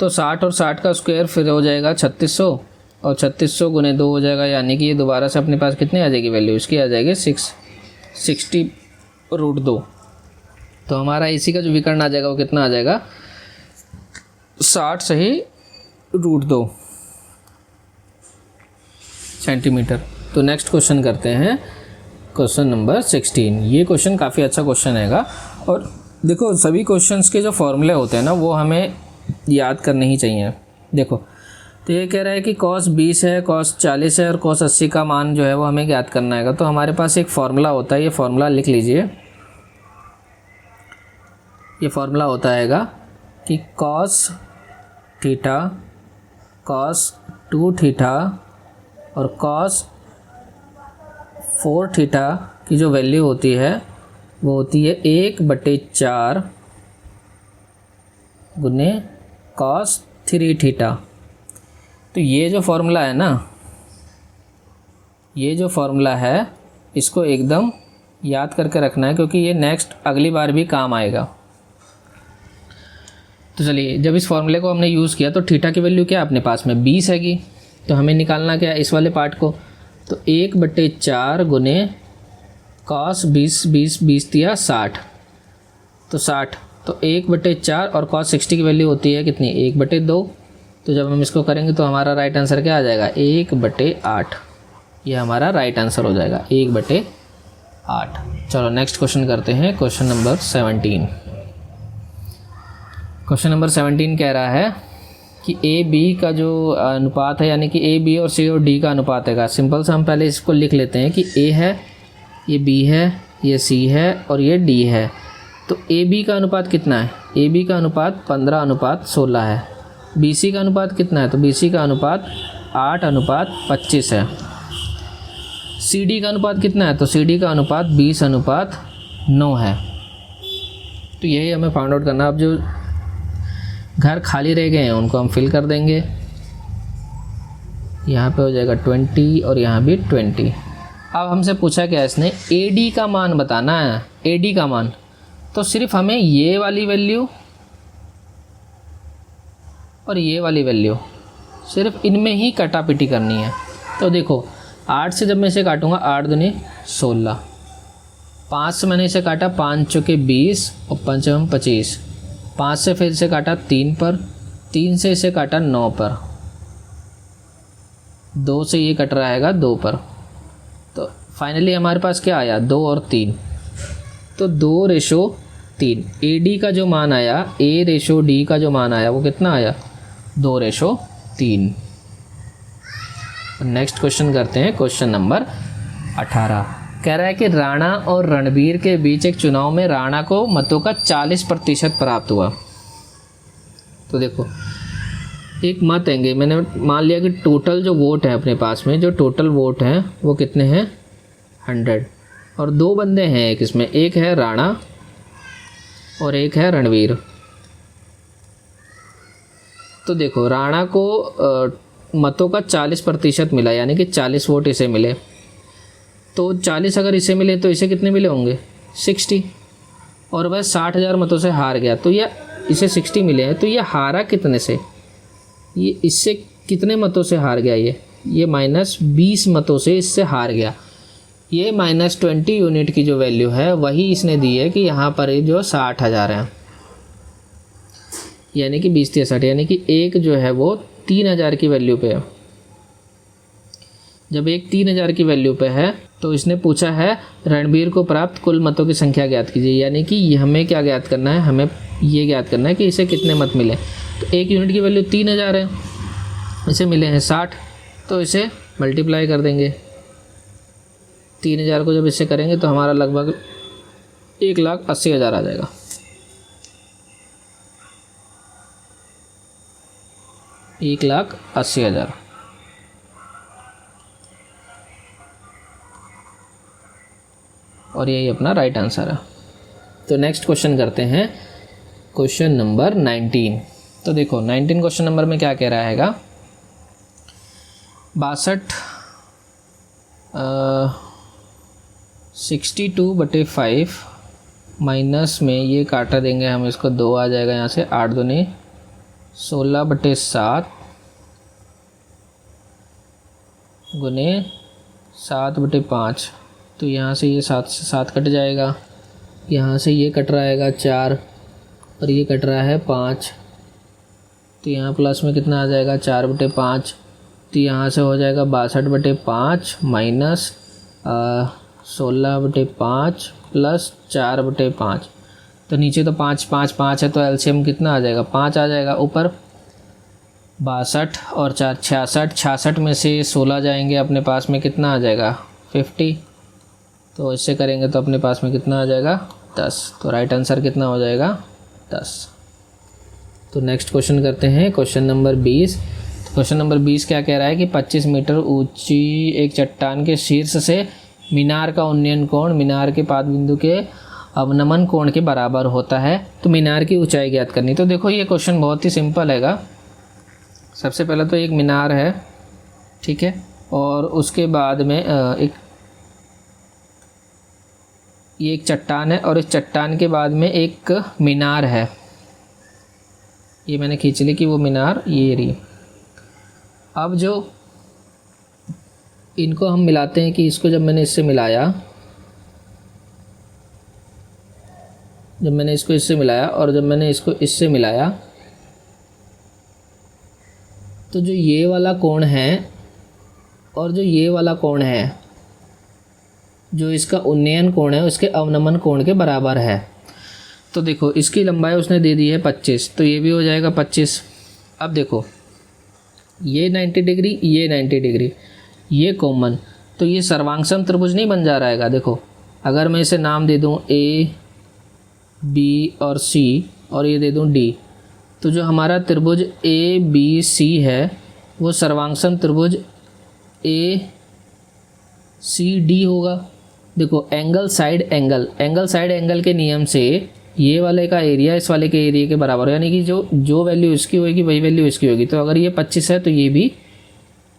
तो 60 और 60 का स्क्वायर फिर हो जाएगा 3600 और 3600 गुने 2 हो जाएगा, यानी कि ये दोबारा से अपने पास कितनी आ जाएगी वैल्यू, इसकी आ जाएगी 60√2। तो हमारा इसी का जो विकर्ण आ जाएगा वो कितना आ जाएगा 60 सही √2 सेंटीमीटर। तो नेक्स्ट क्वेश्चन करते हैं, क्वेश्चन नंबर 16। ये क्वेश्चन काफ़ी अच्छा क्वेश्चन हैगा। और देखो सभी क्वेश्चंस के जो फॉर्मूले होते हैं ना वो हमें याद करने ही चाहिए। देखो तो ये कह रहा है कि cos 20 है, cos 40 है और cos 80 का मान जो है वो हमें याद करना है। तो हमारे पास एक फार्मूला होता है, ये फार्मूला लिख लीजिए। ये फार्मूला होता हैगा कि cos थीटा, cos 2 थीटा और cos 4 थीटा की जो वैल्यू होती है वो होती है 1/4 गुने cos 3 थीटा। तो ये जो फार्मूला है ना, ये जो फार्मूला है इसको एकदम याद करके रखना है, क्योंकि ये नेक्स्ट अगली बार भी काम आएगा। तो चलिए, जब इस फार्मूले को हमने यूज़ किया तो थीटा की वैल्यू क्या अपने पास में 20 हैगी। तो हमें निकालना क्या है इस वाले पार्ट को, तो 1/4 गुने cos 20 दिया 60, तो 60, तो 1/4 और cos 60 की वैल्यू होती है कितनी 1/2। तो जब हम इसको करेंगे तो हमारा राइट आंसर क्या आ जाएगा 1/8। ये हमारा राइट आंसर हो जाएगा 1/8। चलो नेक्स्ट क्वेश्चन करते हैं, क्वेश्चन नंबर 17। क्वेश्चन नंबर 17 कह रहा है कि ए बी का जो अनुपात है, यानी कि ए बी और सी और डी का अनुपात है। सिंपल से हम पहले इसको लिख लेते हैं कि ए है, ये बी है, ये सी है और ये डी है। तो ए बी का अनुपात कितना है, ए बी का अनुपात 15:16 है। बी सी का अनुपात कितना है, तो बी सी का अनुपात 8:25 है। सी डी का अनुपात कितना है, तो सी डी का अनुपात 20:9 है। तो यही हमें फाइंड आउट करना। अब जो घर खाली रह गए हैं उनको हम फिल कर देंगे। यहाँ पे हो जाएगा 20 और यहाँ भी 20। अब हमसे पूछा क्या इसने, ए डी का मान बताना है। ए डी का मान, तो सिर्फ हमें ये वाली वैल्यू और ये वाली वैल्यू, सिर्फ इनमें ही कटापिटी करनी है। तो देखो 8 से जब मैं इसे काटूंगा 8 दूनी 16, 5 से मैंने इसे काटा 5 चौके 20 और 5 25, 5 से फिर इसे काटा 3 पर, 3 से इसे काटा 9 पर, 2 से ये कट रहा है 2 पर। तो फाइनली हमारे पास क्या आया 2 और 3, तो 2:3। ए डी का जो मान आया, ए रेशो डी का जो मान आया वो कितना आया 2:3। नेक्स्ट क्वेश्चन करते हैं, क्वेश्चन नंबर 18। कह रहा है कि राणा और रणबीर के बीच एक चुनाव में राणा को मतों का 40% प्राप्त हुआ। तो देखो एक मत हैंगे, मैंने मान लिया कि टोटल जो वोट है अपने पास में, जो टोटल वोट हैं वो कितने हैं 100, और 2 बंदे हैं एक इसमें, एक है राणा और एक है रणवीर। तो देखो राणा को मतों का 40% मिला, यानी कि 40 वोट इसे मिले। तो 40 अगर इसे मिले तो इसे कितने मिले होंगे 60, और वह 60,000 मतों से हार गया। तो ये इसे 60 मिले हैं, तो ये हारा कितने से, ये इससे कितने मतों से हार गया, ये -20 मतों से इससे हार गया। ये -20 यूनिट की जो वैल्यू है वही इसने दी है कि यहाँ पर जो 60,000 है, यानी कि 20 से 60, यानी कि एक जो है वो 3,000 की वैल्यू पे है। जब एक 3000 की वैल्यू पे है तो इसने पूछा है रणबीर को प्राप्त कुल मतों की संख्या ज्ञात कीजिए, यानी कि हमें क्या ज्ञात करना है, हमें ये ज्ञात करना है कि इसे कितने मत मिले। तो एक यूनिट की वैल्यू 3000 है, इसे मिले हैं 60, तो इसे मल्टीप्लाई कर देंगे। 3000 को जब इससे करेंगे तो हमारा लगभग 1,80,000 आ जाएगा। $1,80,000। और यही अपना राइट आंसर है। तो नेक्स्ट क्वेश्चन करते हैं, क्वेश्चन नंबर 19। तो देखो 19 क्वेश्चन नंबर में क्या कह रहा हैगा, 62/5 माइनस में ये काटा देंगे हम, इसको 2 आ जाएगा यहाँ से, 8 दूनी 16/7 गुने 7/5। तो यहाँ से ये 7 से 7 कट जाएगा, यहाँ से ये कट रहा है 4 और ये कट रहा है 5। तो यहाँ प्लस में कितना आ जाएगा 4/5। तो यहाँ से हो जाएगा 62/5 माइनस 16/5 प्लस 4/5। तो नीचे तो 5 5 5 है, तो एलसीएम कितना आ जाएगा 5 आ जाएगा। ऊपर 62 और 4 66, 66 में से 16 जाएंगे, अपने पास में कितना आ जाएगा 50। तो इससे करेंगे तो अपने पास में कितना आ जाएगा 10। तो राइट आंसर कितना हो जाएगा 10। तो नेक्स्ट क्वेश्चन करते हैं, क्वेश्चन नंबर 20। तो क्वेश्चन नंबर 20 क्या कह रहा है कि 25 मीटर ऊंची एक चट्टान के शीर्ष से मीनार का उन्नयन कोण मीनार के पाद बिंदु के अवनमन कोण के बराबर होता है, तो मीनार की ऊंचाई ज्ञात करनी। तो देखो ये क्वेश्चन बहुत ही सिंपल हैगा। सबसे पहले तो एक मीनार है, ठीक है, और उसके बाद में ये एक चट्टान है और इस चट्टान के बाद में एक मीनार है। ये मैंने खींच ली कि वो मीनार ये रही। अब जो इनको हम मिलाते हैं कि इसको जब मैंने इससे मिलाया, जब मैंने इसको इससे मिलाया और जब मैंने इसको इससे मिलाया, तो जो ये वाला कोण है और जो ये वाला कोण है, जो इसका उन्नयन कोण है उसके अवनमन कोण के बराबर है। तो देखो इसकी लंबाई उसने दे दी है 25, तो ये भी हो जाएगा 25। अब देखो ये 90 डिग्री, ये 90 डिग्री, ये कॉमन, तो ये सर्वांगसम त्रिभुज नहीं बन जा रहा है। देखो अगर मैं इसे नाम दे दूँ A, B और C और ये दे दूँ D, तो जो हमारा त्रिभुज ABC है वो सर्वांगसम त्रिभुज ACD होगा। देखो angle side angle, angle side angle के नियम से ये वाले का एरिया इस वाले के एरिया के बराबर, यानी कि जो वैल्यू इसकी होगी वही वैल्यू इसकी होगी। तो अगर ये 25 है तो ये भी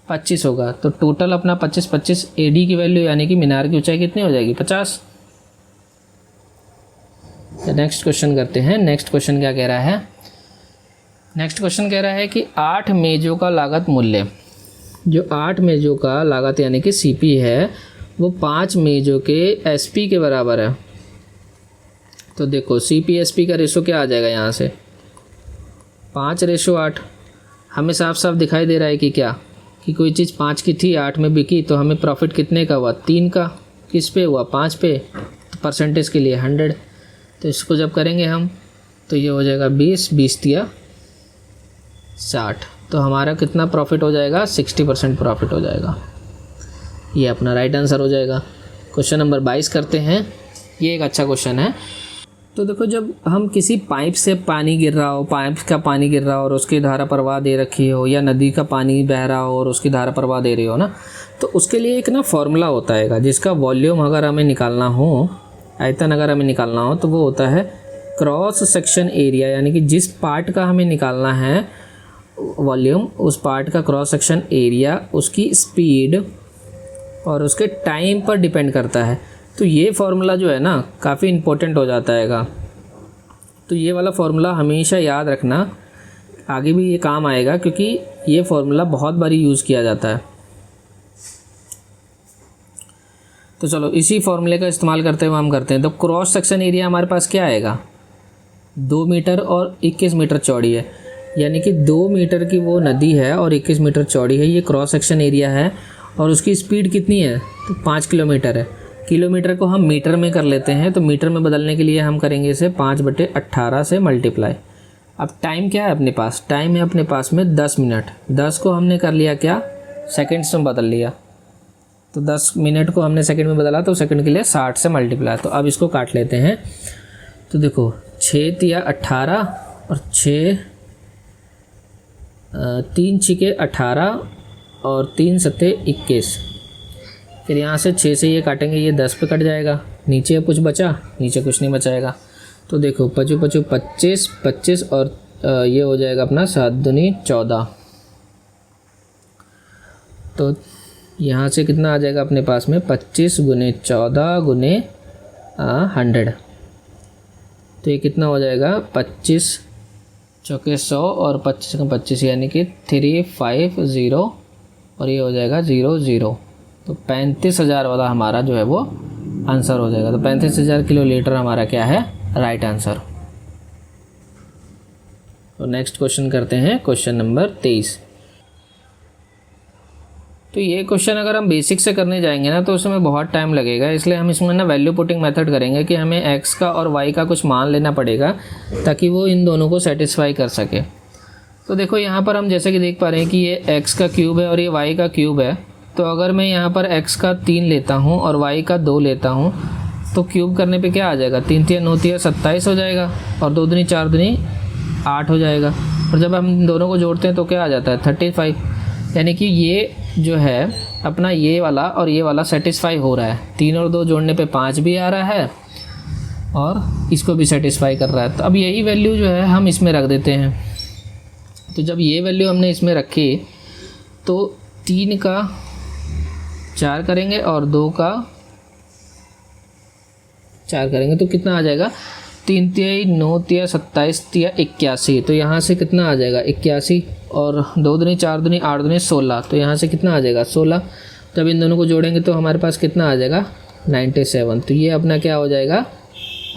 25 होगा। तो टोटल अपना 25 25 AD की वैल्यू, यानी कि मीनार की ऊंचाई कितनी हो जाएगी 50। नेक्स्ट क्वेश्चन करते हैं। नेक्स्ट क्वेश्चन क्या कह रहा है, नेक्स्ट क्वेश्चन कह रहा है कि 8 मेज़ों का लागत मूल्य, जो 8 मेज़ों का लागत यानी कि CP है वो 5 मेज़ों के SP के बराबर है। तो देखो CP SP का रेशो क्या आ जाएगा, यहाँ से 5:8। हमें साफ साफ दिखाई दे रहा है कि क्या, कि कोई चीज़ 5 की थी 8 में बिकी, तो हमें प्रॉफिट कितने का हुआ 3 का। किस पे हुआ 5 पे, तो परसेंटेज के लिए 100। तो इसको जब करेंगे हम तो ये हो जाएगा 20, 20 दिया 60। तो हमारा कितना प्रॉफिट हो जाएगा 60% प्रॉफिट हो जाएगा। ये अपना राइट आंसर हो जाएगा। क्वेश्चन नंबर 22 करते हैं। ये एक अच्छा क्वेश्चन है। तो देखो जब हम किसी पाइप से पानी गिर रहा हो, पाइप का पानी गिर रहा हो और उसकी धारा प्रवाह दे रखी हो, या नदी का पानी बह रहा हो और उसकी धारा प्रवाह दे रही हो ना, तो उसके लिए एक ना फॉर्मूला होता है जिसका वॉल्यूम अगर हमें निकालना हो, आयतन अगर हमें निकालना हो, तो वो होता है क्रॉस सेक्शन एरिया, यानी कि जिस पार्ट का हमें निकालना है वॉल्यूम, उस पार्ट का क्रॉस सेक्शन एरिया उसकी स्पीड और उसके टाइम पर डिपेंड करता है। तो ये फार्मूला जो है ना काफ़ी इम्पोर्टेंट हो जाता है। तो ये वाला फार्मूला हमेशा याद रखना, आगे भी ये काम आएगा, क्योंकि ये फार्मूला बहुत बारी यूज़ किया जाता है। तो चलो इसी फार्मूले का इस्तेमाल करते हुए हम करते हैं। तो क्रॉस सेक्शन एरिया हमारे पास क्या आएगा, 2 मीटर और 21 मीटर चौड़ी है, यानी कि 2 मीटर की वो नदी है और 21 मीटर चौड़ी है, ये क्रॉस सेक्शन एरिया है। और उसकी स्पीड कितनी है, तो 5 किलोमीटर है। किलोमीटर को हम मीटर में कर लेते हैं, तो मीटर में बदलने के लिए हम करेंगे इसे 5/18 से मल्टीप्लाई। अब टाइम क्या है अपने पास, टाइम है अपने पास में 10 मिनट। 10 को हमने कर लिया क्या, सेकंड्स में बदल लिया, तो 10 मिनट को हमने सेकंड में बदला, तो सेकंड के लिए 60 से मल्टीप्लाई। तो अब इसको काट लेते हैं। तो देखो 6 तिया 18 और 6 3 छिके 18 और 3 सत्ते 21। फिर यहाँ से 6 से ये काटेंगे, ये 10 पे कट जाएगा, नीचे कुछ बचा, नीचे कुछ नहीं बचाएगा। तो देखो 5 5 25 25 और ये हो जाएगा अपना 7 दूनी 14। तो यहाँ से कितना आ जाएगा अपने पास में 25 गुने 14 गुने 100। तो ये कितना हो जाएगा 25 चौके 100 और 25 का 25 यानी कि 350 और ये हो जाएगा 00। तो 35,000 वाला हमारा जो है वो आंसर हो जाएगा। तो 35,000 किलोलीटर हमारा क्या है, राइट आंसर। तो नेक्स्ट क्वेश्चन करते हैं, क्वेश्चन नंबर 23। तो ये क्वेश्चन अगर हम बेसिक से करने जाएंगे ना तो उसमें बहुत टाइम लगेगा, इसलिए हम इसमें ना वैल्यू पुटिंग मेथड करेंगे कि हमें x का और y का कुछ मान लेना पड़ेगा ताकि वो इन दोनों को सेटिस्फाई कर सके। तो देखो यहाँ पर हम जैसे कि देख पा रहे हैं कि ये x का क्यूब है और ये y का क्यूब है। तो अगर मैं यहाँ पर x का 3 लेता हूँ और y का 2 लेता हूँ तो क्यूब करने पे क्या आ जाएगा, 3 3 9 3 27 हो जाएगा और 2 दूनी 4 दूनी 8 हो जाएगा। और जब हम दोनों को जोड़ते हैं तो क्या आ जाता है 35। यानी कि ये जो है अपना ये वाला और ये वाला सेटिस्फाई हो रहा है। 3 और 2 जोड़ने पे 5 भी आ रहा है और इसको भी सेटिस्फाई कर रहा है। तो अब यही वैल्यू जो है हम इसमें रख देते हैं। तो जब ये वैल्यू हमने इसमें रखी तो 3 का 4 करेंगे और 2 का 4 करेंगे तो कितना आ जाएगा 3 तिया 9 तिया 27 तिया 81। तो यहाँ से कितना आ जाएगा 81 और 2 दूनी 4 दूनी 8 दूनी 16। तो यहाँ से कितना आ जाएगा 16। जब इन दोनों को जोड़ेंगे तो हमारे पास कितना आ जाएगा 97। तो ये अपना क्या हो जाएगा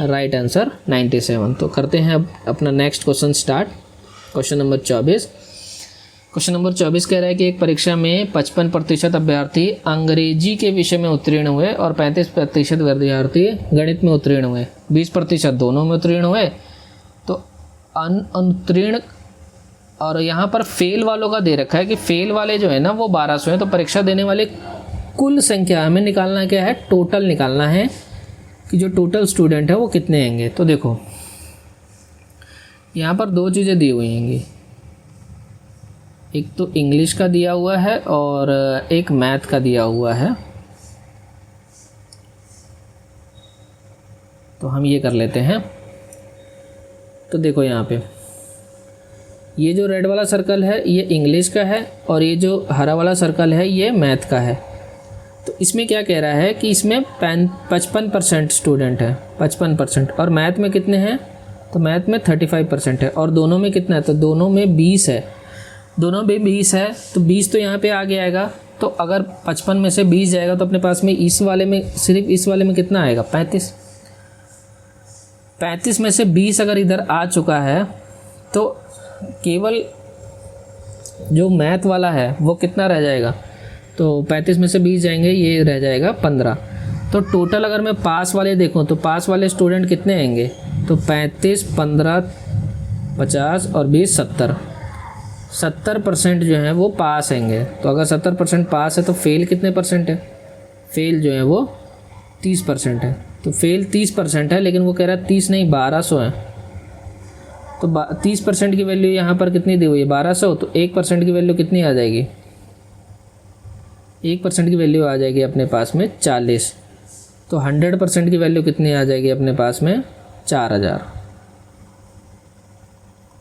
राइट आंसर 97। तो करते हैं अब अपना next question start. Question number 24। Question number 24 कह रहा है कि एक परीक्षा में 55% अभ्यर्थी अंग्रेजी के विषय में उत्तीर्ण हुए और 35% विद्यार्थी गणित में उत्तीर्ण हुए, 20% दोनों में उत्तीर्ण हुए। तो अनुत्तीर्ण और यहाँ पर फेल वालों का दे रखा है कि फेल वाले जो है ना वो 1200 हैं। तो परीक्षा देने वाले कुल संख्या हमें निकालना क्या है, टोटल निकालना है कि जो टोटल स्टूडेंट है वो कितने होंगे। तो देखो यहाँ पर 2 चीज़ें दी हुई होंगी, एक तो इंग्लिश का दिया हुआ है और एक मैथ का दिया हुआ है। तो हम ये कर लेते हैं। तो देखो यहाँ पे ये जो रेड वाला सर्कल है ये इंग्लिश का है और ये जो हरा वाला सर्कल है ये मैथ का है। तो इसमें क्या कह रहा है कि इसमें 55% स्टूडेंट है, 55%। और मैथ में कितने हैं, तो मैथ में 35% है। और दोनों में कितना है, तो दोनों में 20 है। दोनों में 20 है तो 20 तो यहाँ पे आ गया आएगा। तो अगर 55 में से 20 जाएगा तो अपने पास में इस वाले में, सिर्फ इस वाले में कितना आएगा 35। 35 में से 20 अगर इधर आ चुका है तो केवल जो मैथ वाला है वो कितना रह जाएगा, तो 35 में से 20 जाएंगे, ये रह जाएगा 15। तो टोटल अगर मैं पास वाले देखूं तो पास वाले स्टूडेंट कितने आएंगे, तो 35 15 50 और 20 70% जो है वो पास आएंगे। तो अगर 70% पास है तो फेल कितने परसेंट है, फेल जो है वो 30% है। तो फेल 30% है, लेकिन वो कह रहा है 30 नहीं 1200 है। तो 30% की वैल्यू यहाँ पर कितनी दी हुई है 1200। तो 1% की वैल्यू कितनी आ जाएगी, 1% की वैल्यू आ जाएगी अपने पास में 40। तो 100% की वैल्यू कितनी आ जाएगी अपने पास में 4000।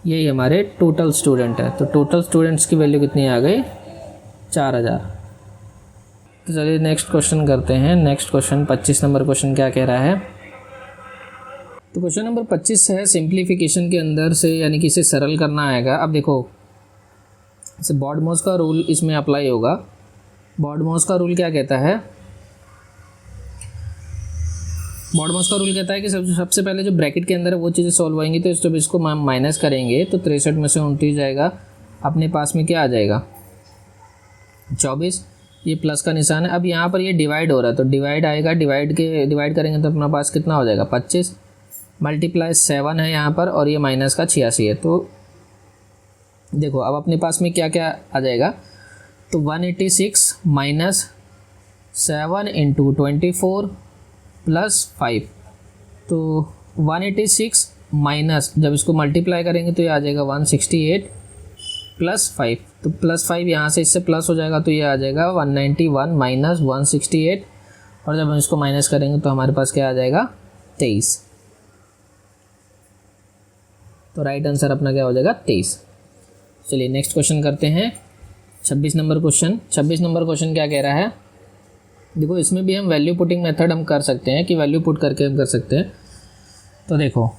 यही हमारे टोटल स्टूडेंट है। तो टोटल स्टूडेंट्स की वैल्यू कितनी आ गई 4000। तो चलिए नेक्स्ट क्वेश्चन करते हैं। नेक्स्ट क्वेश्चन 25 नंबर क्वेश्चन क्या कह रहा है। तो क्वेश्चन नंबर 25 है सिंप्लीफिकेशन के अंदर से, यानी कि इसे सरल करना आएगा। अब देखो इसे बॉडमॉस का रूल इसमें अप्लाई होगा। बॉडमॉस का रूल क्या कहता है, बॉडमॉस का रूल कहता है कि सबसे पहले जो ब्रैकेट के अंदर है वो चीज़ें सॉल्व होंगी। तो जब इसको माइनस करेंगे तो 63 में से 29 जाएगा, अपने पास में क्या आ जाएगा 24। ये प्लस का निशान है। अब यहाँ पर ये डिवाइड हो रहा है तो डिवाइड आएगा, डिवाइड करेंगे तो अपना पास कितना हो जाएगा 25 मल्टीप्लाई 7 है यहाँ पर, और ये माइनस का 86 है। तो देखो अब अपने पास में क्या क्या आ जाएगा, तो 186 माइनस 7 इंटू 24 प्लस 5, तो 186 माइनस जब इसको मल्टीप्लाई करेंगे तो ये आ जाएगा 168 प्लस 5, तो प्लस 5 यहाँ से इससे प्लस हो जाएगा तो ये आ जाएगा 191 माइनस 168, और जब हम इसको माइनस करेंगे तो हमारे पास क्या आ जाएगा 23। तो राइट आंसर अपना क्या हो जाएगा 23। चलिए नेक्स्ट क्वेश्चन करते हैं 26 नंबर क्वेश्चन। 26 नंबर क्वेश्चन क्या कह रहा है, देखो इसमें भी हम वैल्यू पुटिंग मेथड हम कर सकते हैं कि वैल्यू पुट करके हम कर सकते हैं। तो देखो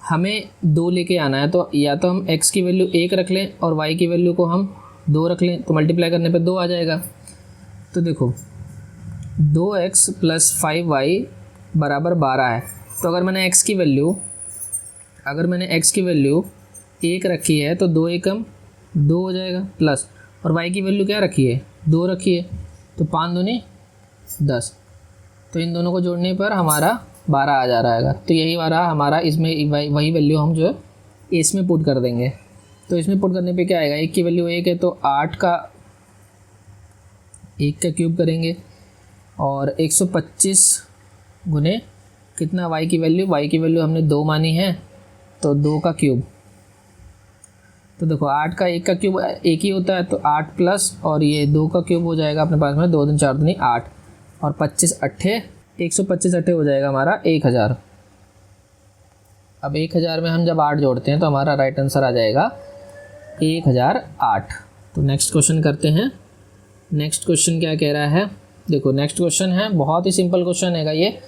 हमें 2 लेके आना है, तो या तो हम x की वैल्यू 1 रख लें और y की वैल्यू को हम 2 रख लें, तो मल्टीप्लाई करने पे 2 आ जाएगा। तो देखो 2x प्लस 5y बराबर 12 है। तो अगर मैंने x की वैल्यू 1 रखी है तो 2 एकम 2 हो जाएगा, प्लस और y की वैल्यू क्या रखी है 2 रखी है, तो 5 दूनी 10, तो इन दोनों को जोड़ने पर हमारा 12 आ जा रहा है। तो यही वाला हमारा, इसमें वही वैल्यू हम जो है इसमें पुट कर देंगे। तो इसमें पुट करने पे क्या आएगा, 1 की वैल्यू 1 है तो 8 का 1 का क्यूब करेंगे, और 125 गुने कितना y की वैल्यू हमने 2 मानी है तो 2 का क्यूब। तो देखो 8 का 1 का क्यूब 1 ही होता है, तो 8 प्लस और ये 2 का क्यूब हो जाएगा अपने पास में 2 दूनी 4 दूनी 8, और 25 अट्ठे 125 अट्ठे हो जाएगा हमारा 1000। अब 1000 में हम जब 8 जोड़ते हैं तो हमारा राइट आंसर आ जाएगा 1008। तो नेक्स्ट क्वेश्चन करते हैं। नेक्स्ट क्वेश्चन क्या कह रहा है, देखो नेक्स्ट क्वेश्चन है बहुत ही सिंपल क्वेश्चन है ये,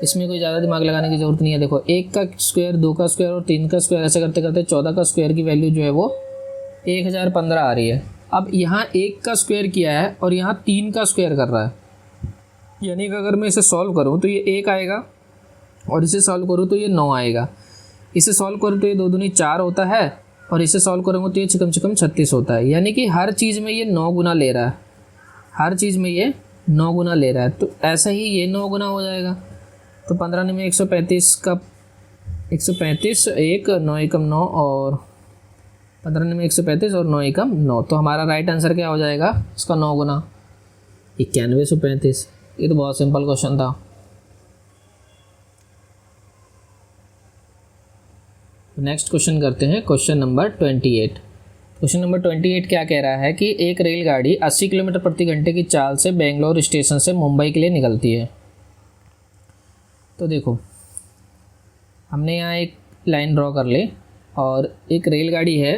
इसमें कोई ज़्यादा दिमाग लगाने की ज़रूरत नहीं है। देखो 1 का स्क्वायर 2 का स्क्वायर और 3 का स्क्वायर ऐसे करते करते 14 का स्क्वायर की वैल्यू जो है वो 1015 आ रही है। अब यहाँ 1 का स्क्वायर किया है और यहाँ 3 का स्क्वायर कर रहा है, यानी कि अगर मैं इसे सॉल्व करूँ तो ये 1 आएगा, और इसे सॉल्व करूँ तो ये 9 आएगा। इसे सॉल्व करूँ तो ये 2 दूनी 4 होता है, और इसे सॉल्व करूँगा तो ये चिकम 36 होता है। यानी कि हर चीज़ में ये 9 गुना ले रहा है, हर चीज़ में ये 9 गुना ले रहा है। तो ऐसा ही ये 9 गुना हो जाएगा। तो 15 में 135 का 135 1 9 एकम 9, और 15 में 135 और 9 एकम 9, तो हमारा राइट आंसर क्या हो जाएगा इसका 9 गुना 9135। ये तो बहुत सिंपल क्वेश्चन था। नेक्स्ट क्वेश्चन करते हैं क्वेश्चन नंबर 28। क्वेश्चन नंबर 28 क्या कह रहा है कि एक रेलगाड़ी 80 किलोमीटर प्रति घंटे की चाल से बेंगलोर स्टेशन से मुंबई के लिए निकलती है। तो देखो हमने यहाँ एक लाइन ड्रॉ कर ले, और एक रेलगाड़ी है,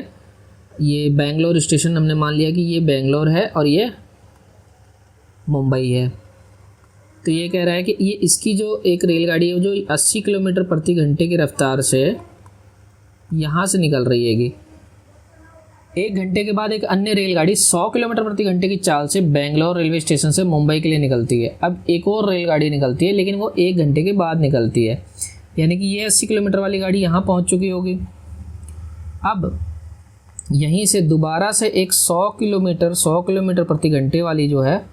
ये बेंगलोर स्टेशन हमने मान लिया कि ये बेंगलोर है और ये मुंबई है। तो ये कह रहा है कि ये इसकी जो एक रेलगाड़ी है जो 80 किलोमीटर प्रति घंटे की रफ्तार से यहाँ से निकल रही हैगी। 1 घंटे के बाद एक अन्य रेलगाड़ी 100 किलोमीटर प्रति घंटे की चाल से बेंगलोर रेलवे स्टेशन से मुंबई के लिए निकलती है। अब एक और रेलगाड़ी निकलती है, लेकिन वो 1 घंटे के बाद निकलती है, यानी कि ये 80 किलोमीटर वाली गाड़ी यहाँ पहुँच चुकी होगी। अब यहीं से दोबारा से एक 100 किलोमीटर प्रति घंटे वाली जो है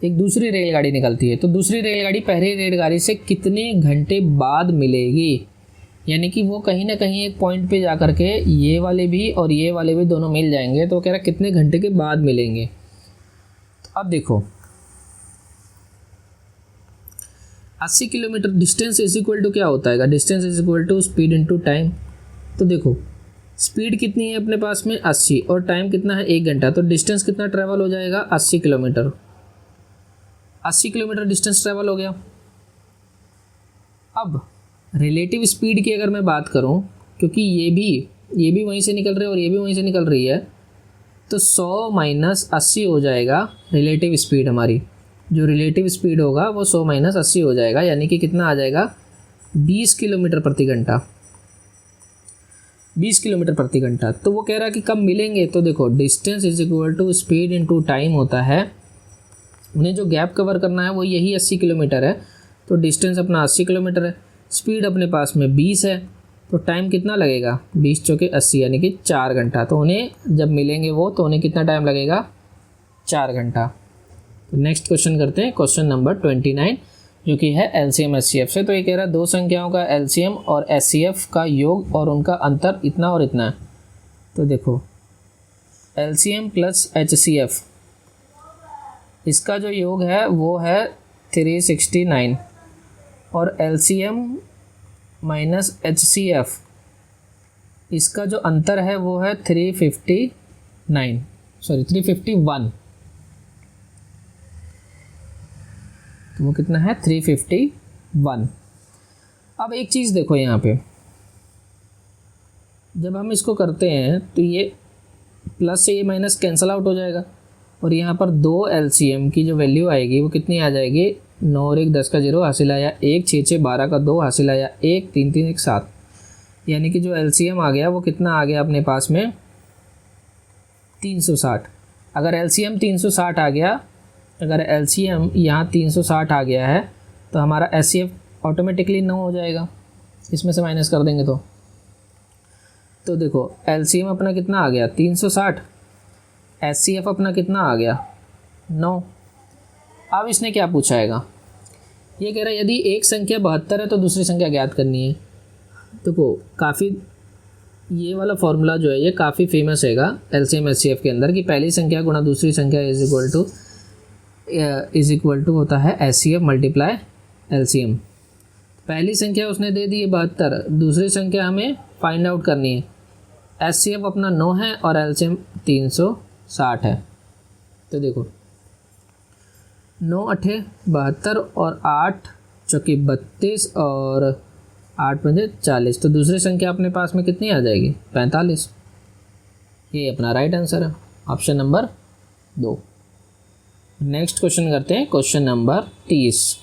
एक दूसरी रेलगाड़ी निकलती है। तो दूसरी रेलगाड़ी पहली रेलगाड़ी से कितने घंटे बाद मिलेगी, यानी कि वो कहीं ना कहीं एक पॉइंट पे जा कर के ये वाले भी और ये वाले भी दोनों मिल जाएंगे। तो कह रहा कितने घंटे के बाद मिलेंगे। तो अब देखो 80 kilometre distance is equal to क्या होता है, distance is equal to speed into time. तो देखो स्पीड कितनी है अपने पास में 80, और टाइम कितना है 1 घंटा, तो डिस्टेंस कितना ट्रैवल हो जाएगा 80 किलोमीटर। 80 किलोमीटर डिस्टेंस ट्रैवल हो गया। अब रिलेटिव स्पीड की अगर मैं बात करूं, क्योंकि ये भी वहीं से निकल रहे हैं और ये भी वहीं से निकल रही है, तो 100 माइनस 80 हो जाएगा रिलेटिव स्पीड हमारी। जो रिलेटिव स्पीड होगा वो 100 माइनस 80 हो जाएगा, यानी कि कितना आ जाएगा 20 किलोमीटर प्रति घंटा। 20 किलोमीटर प्रति घंटा। तो वो कह रहा है कि कब मिलेंगे, तो देखो distance is equal to speed into time होता है। उन्हें जो गैप कवर करना है वो यही 80 किलोमीटर है, तो डिस्टेंस अपना 80 किलोमीटर है, स्पीड अपने पास में 20 है, तो टाइम कितना लगेगा 20 चौके 80 यानी कि 4 घंटा। तो उन्हें जब मिलेंगे वो, तो उन्हें कितना टाइम लगेगा 4 घंटा। तो नेक्स्ट क्वेश्चन करते हैं, क्वेश्चन नंबर 29, जो कि है एलसीएम एचसीएफ से। तो ये कह रहा है दो संख्याओं का एलसीएम और एचसीएफ का योग और उनका अंतर इतना और इतना है। तो देखो एलसीएम प्लस एचसीएफ, इसका जो योग है वो है 369 और एलसीएम माइनस एचसीएफ, इसका जो अंतर है वो है 351। तो वो कितना है 351। अब एक चीज़ देखो यहाँ पे, जब हम इसको करते हैं तो ये प्लस से ये माइनस कैंसिल आउट हो जाएगा और यहाँ पर दो एलसीएम की जो वैल्यू आएगी वो कितनी आ जाएगी, 9 और 1 10 का 0 हासिल आया, 1 6 6 12 का 2 हासिल आया, 1 3 3 1 7, यानी कि जो एलसीएम आ गया वो कितना आ गया अपने पास में 360। अगर एलसीएम 360 आ गया, अगर एलसीएम यहाँ 360 आ गया है तो हमारा एचसीएफ ऑटोमेटिकली 9 हो जाएगा, इसमें से माइनस कर देंगे तो देखो एलसीएम अपना कितना आ गया 360, एचसीएफ अपना कितना आ गया 9। अब इसने क्या पूछाएगा, ये कह रहा है यदि एक संख्या 72 है तो दूसरी संख्या ज्ञात करनी है। तो वो काफ़ी, ये वाला फॉर्मूला जो है ये काफ़ी फेमस हैगा एलसीएम एचसीएफ के अंदर, कि पहली संख्या गुणा दूसरी संख्या इज इक्वल टू होता है एचसीएफ मल्टीप्लाई एलसीएम। पहली संख्या उसने दे दी है 72, दूसरी संख्या हमें फाइंड आउट करनी है। एचसीएफ अपना 9 है और एलसीएम 360 है। तो देखो 9 8 72 और 8 चौकी 32 और 8 पंजे 40, तो दूसरी संख्या अपने पास में कितनी आ जाएगी 45। ये अपना राइट आंसर है, ऑप्शन नंबर 2। नेक्स्ट क्वेश्चन करते हैं, क्वेश्चन नंबर 30।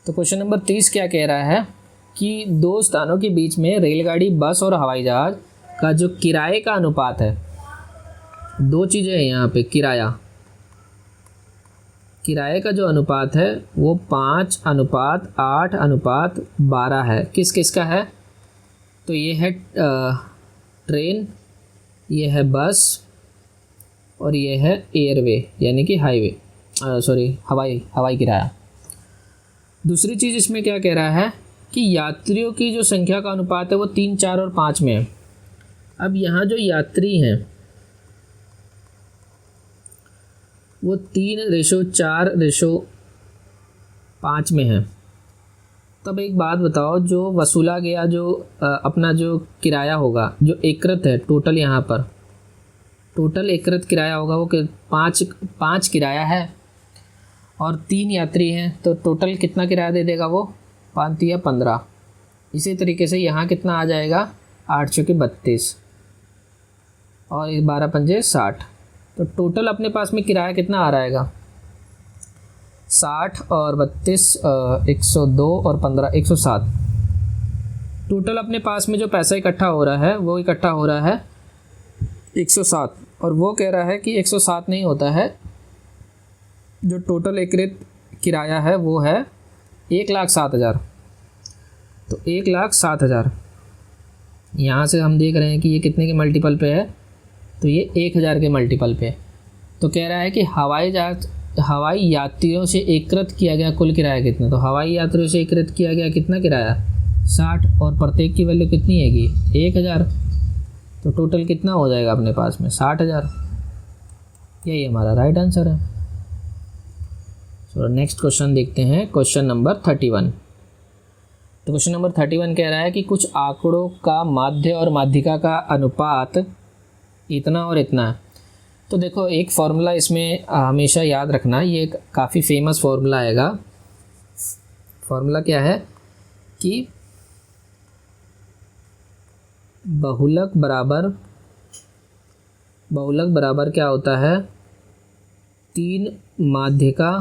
तो क्वेश्चन नंबर 30 क्या कह रहा है कि दो स्थानों के बीच में रेलगाड़ी, बस और हवाई जहाज़ का जो किराए का अनुपात है, दो चीज़ें हैं यहाँ पे, किराए का जो अनुपात है वो 5:8:12 है। किस किस का है, तो ये है ट्रेन, ये है बस और ये है एयरवे यानी कि हाईवे, हवाई किराया। दूसरी चीज़ इसमें क्या कह रहा है कि यात्रियों की जो संख्या का अनुपात है वो 3 4 और 5 में है। अब यहाँ जो यात्री हैं वो 3:4:5 में है। तब एक बात बताओ, जो वसूला गया जो अपना जो किराया होगा, जो एकृत है टोटल, यहाँ पर टोटल एकृत किराया होगा वो 5 किराया है और 3 यात्री हैं, तो टोटल कितना किराया दे देगा वो 5 या 15। इसी तरीके से यहाँ कितना आ जाएगा 8 चौके 32 और 12 पंजे 60, तो टोटल अपने पास में किराया कितना आ रहेगा 60 और 32 102 और 15 107। टोटल अपने पास में जो पैसा इकट्ठा हो रहा है वो इकट्ठा हो रहा है 107, और वो कह रहा है कि 107 नहीं होता है, जो टोटल एकृत किराया है वो है 1,07,000। तो 1,07,000 यहाँ से हम देख रहे हैं कि ये कितने के मल्टीपल पे है, तो ये 1000 के मल्टीपल पे। तो कह रहा है कि हवाई यात्रियों से एकत्र किया गया कुल किराया कितना, तो हवाई यात्रियों से एकत्र किया गया कितना किराया 60 और प्रत्येक की वैल्यू कितनी हैगी 1000, तो टोटल कितना हो जाएगा अपने पास में 60,000। यही हमारा राइट आंसर है। तो नेक्स्ट क्वेश्चन देखते हैं, क्वेश्चन नंबर 31। तो क्वेश्चन नंबर 31 कह रहा है कि कुछ आंकड़ों का माध्य और माध्यिका का अनुपात इतना और इतना है। तो देखो एक फार्मूला इसमें हमेशा याद रखना, ये एक काफ़ी फेमस फार्मूला आएगा। फार्मूला क्या है कि बहुलक बराबर क्या होता है 3 माध्यिका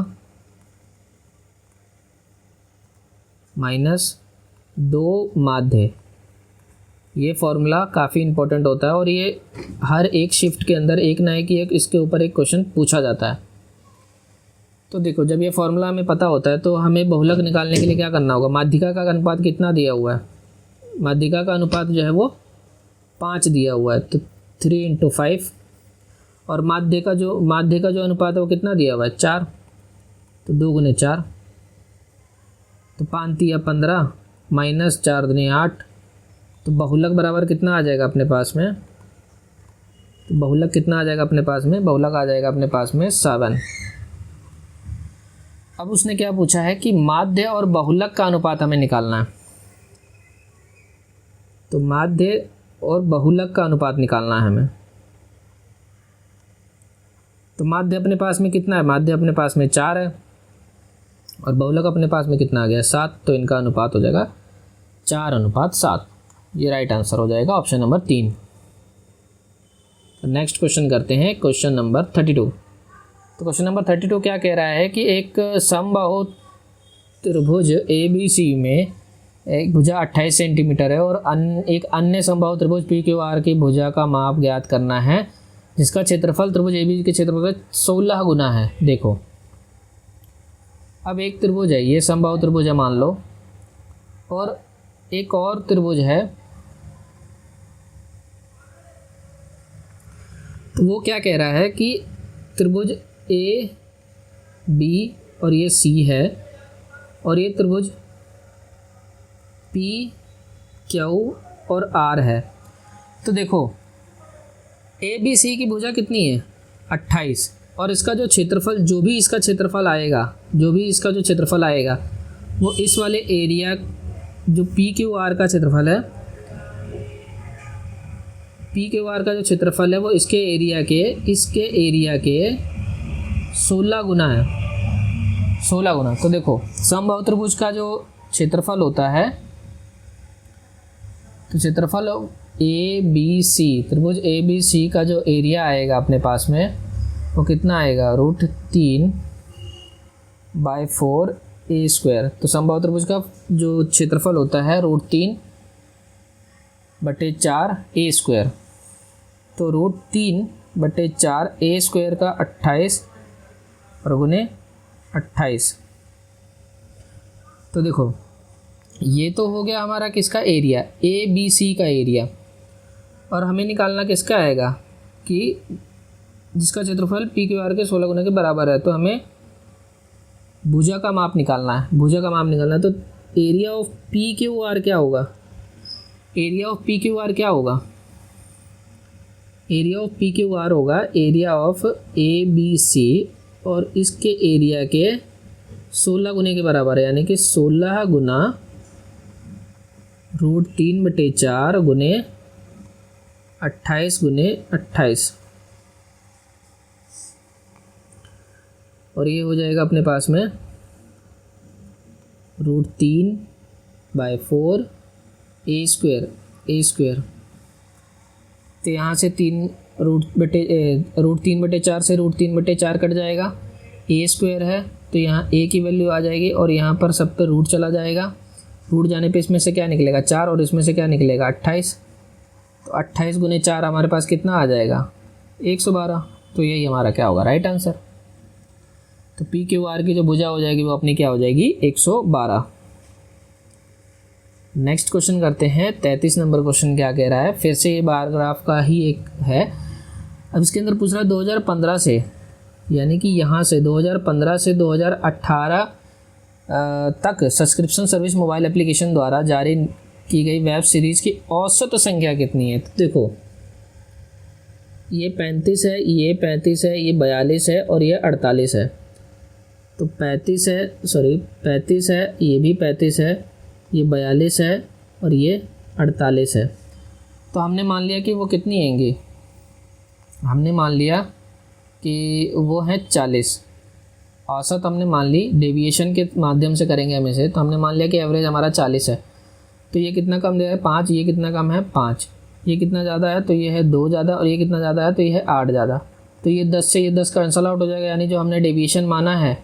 माइनस 2 माध्य। ये फार्मूला काफ़ी इंपॉर्टेंट होता है और ये हर एक शिफ्ट के अंदर एक ना एक इसके ऊपर एक क्वेश्चन पूछा जाता है। तो देखो जब ये फार्मूला हमें पता होता है तो हमें बहुलक निकालने के लिए क्या करना होगा, माध्यिका का अनुपात कितना दिया हुआ है, माध्यिका का अनुपात जो है वो 5 दिया हुआ है, तो 3 × 5 और माध्य का जो अनुपात है वो कितना दिया हुआ है 4, तो 2 गुने 4, तो 5 तिया 15 माइनस 4 दुनी 8, तो बहुलक बराबर कितना आ जाएगा अपने पास में, तो बहुलक कितना आ जाएगा अपने पास में, बहुलक आ जाएगा अपने पास में 7। अब उसने क्या पूछा है कि माध्य और बहुलक का अनुपात हमें निकालना है, तो माध्य और बहुलक का अनुपात निकालना है हमें। तो माध्य अपने पास में कितना है, माध्य अपने पास में 4 है और बहुलक अपने पास में कितना आ गया 7, तो इनका अनुपात हो जाएगा 4:7। ये राइट आंसर हो जाएगा ऑप्शन नंबर 3। तो नेक्स्ट क्वेश्चन करते हैं क्वेश्चन नंबर 32। तो क्वेश्चन नंबर 32 क्या कह रहा है कि एक समबाहु त्रिभुज ABC में एक भुजा 28 सेंटीमीटर है और एक अन्य समबाहु त्रिभुज PQR की भुजा का माप ज्ञात करना है जिसका क्षेत्रफल त्रिभुज ABC के क्षेत्रफल का 16 गुना है। देखो अब एक त्रिभुज है, ये समबाहु त्रिभुज है मान लो, और एक और त्रिभुज है, तो वो क्या कह रहा है कि त्रिभुज AB और ये C है और ये त्रिभुज PQ और R है। तो देखो ABC की भुजा कितनी है 28 और इसका जो क्षेत्रफल जो भी इसका क्षेत्रफल आएगा वो इस वाले एरिया जो PQR का क्षेत्रफल है, PQR का जो क्षेत्रफल है वो इसके एरिया के 16 गुना है, 16 गुना। तो देखो समबाहु त्रिभुज का जो क्षेत्रफल होता है, तो क्षेत्रफल ABC त्रिभुज ABC का जो एरिया आएगा अपने पास में वो कितना आएगा √3/4A²। तो समबाहु त्रिभुज का जो क्षेत्रफल होता है √3/4A²। तो √3/4A² का 28 और गुने 28। तो देखो ये तो हो गया हमारा किसका एरिया, ABC का एरिया, और हमें निकालना किसका आएगा कि जिसका क्षेत्रफल PQR के 16 गुना के बराबर है। तो हमें भुजा का माप निकालना है, तो एरिया ऑफ PQR क्या होगा, एरिया ऑफ PQR होगा एरिया ऑफ ABC और इसके एरिया के 16 गुने के बराबर है, यानी कि 16 गुना √3/4 गुने 28 गुने 28, और ये हो जाएगा अपने पास में √3/4A²। तो यहाँ से 3/4 से √3/4 कट जाएगा, A² है तो यहाँ A की वैल्यू आ जाएगी और यहाँ पर सब पे रूट चला जाएगा, रूट जाने पे इसमें से क्या निकलेगा 4 और इसमें से क्या निकलेगा 28। तो 28 गुने 4 हमारे पास कितना आ जाएगा 112। तो यही हमारा क्या होगा राइट आंसर। तो PQR की जो भुजा हो जाएगी वो अपनी क्या हो जाएगी 112। नेक्स्ट क्वेश्चन करते हैं 33 नंबर क्वेश्चन क्या कह रहा है, फिर से ये बार ग्राफ का ही एक है। अब इसके अंदर पूछ रहा है 2015 से, यानी कि यहाँ से 2015 से 2018 तक सब्सक्रिप्शन सर्विस मोबाइल एप्लीकेशन द्वारा जारी की गई वेब सीरीज़ की औसत संख्या कितनी है। तो देखो ये 35 है, ये 35 है, ये 42 है और ये 48 है। तो 35 है, ये भी 35 है, ये 42 है और ये 48 है। तो हमने मान लिया कि वो कितनी आएंगी, हमने मान लिया कि वो है 40। औसत हमने मान ली, डेविएशन के माध्यम से करेंगे हम इसे, तो हमने मान लिया कि एवरेज हमारा 40 है। तो ये कितना कम दे रहा है 5, ये कितना कम है 5, ये कितना ज़्यादा है तो ये है 2 ज़्यादा, और ये कितना ज़्यादा है तो ये है 8 ज़्यादा। तो ये 10 से ये 10 कैंसल आउट हो जाएगा, यानी जो हमने डेविएशन माना है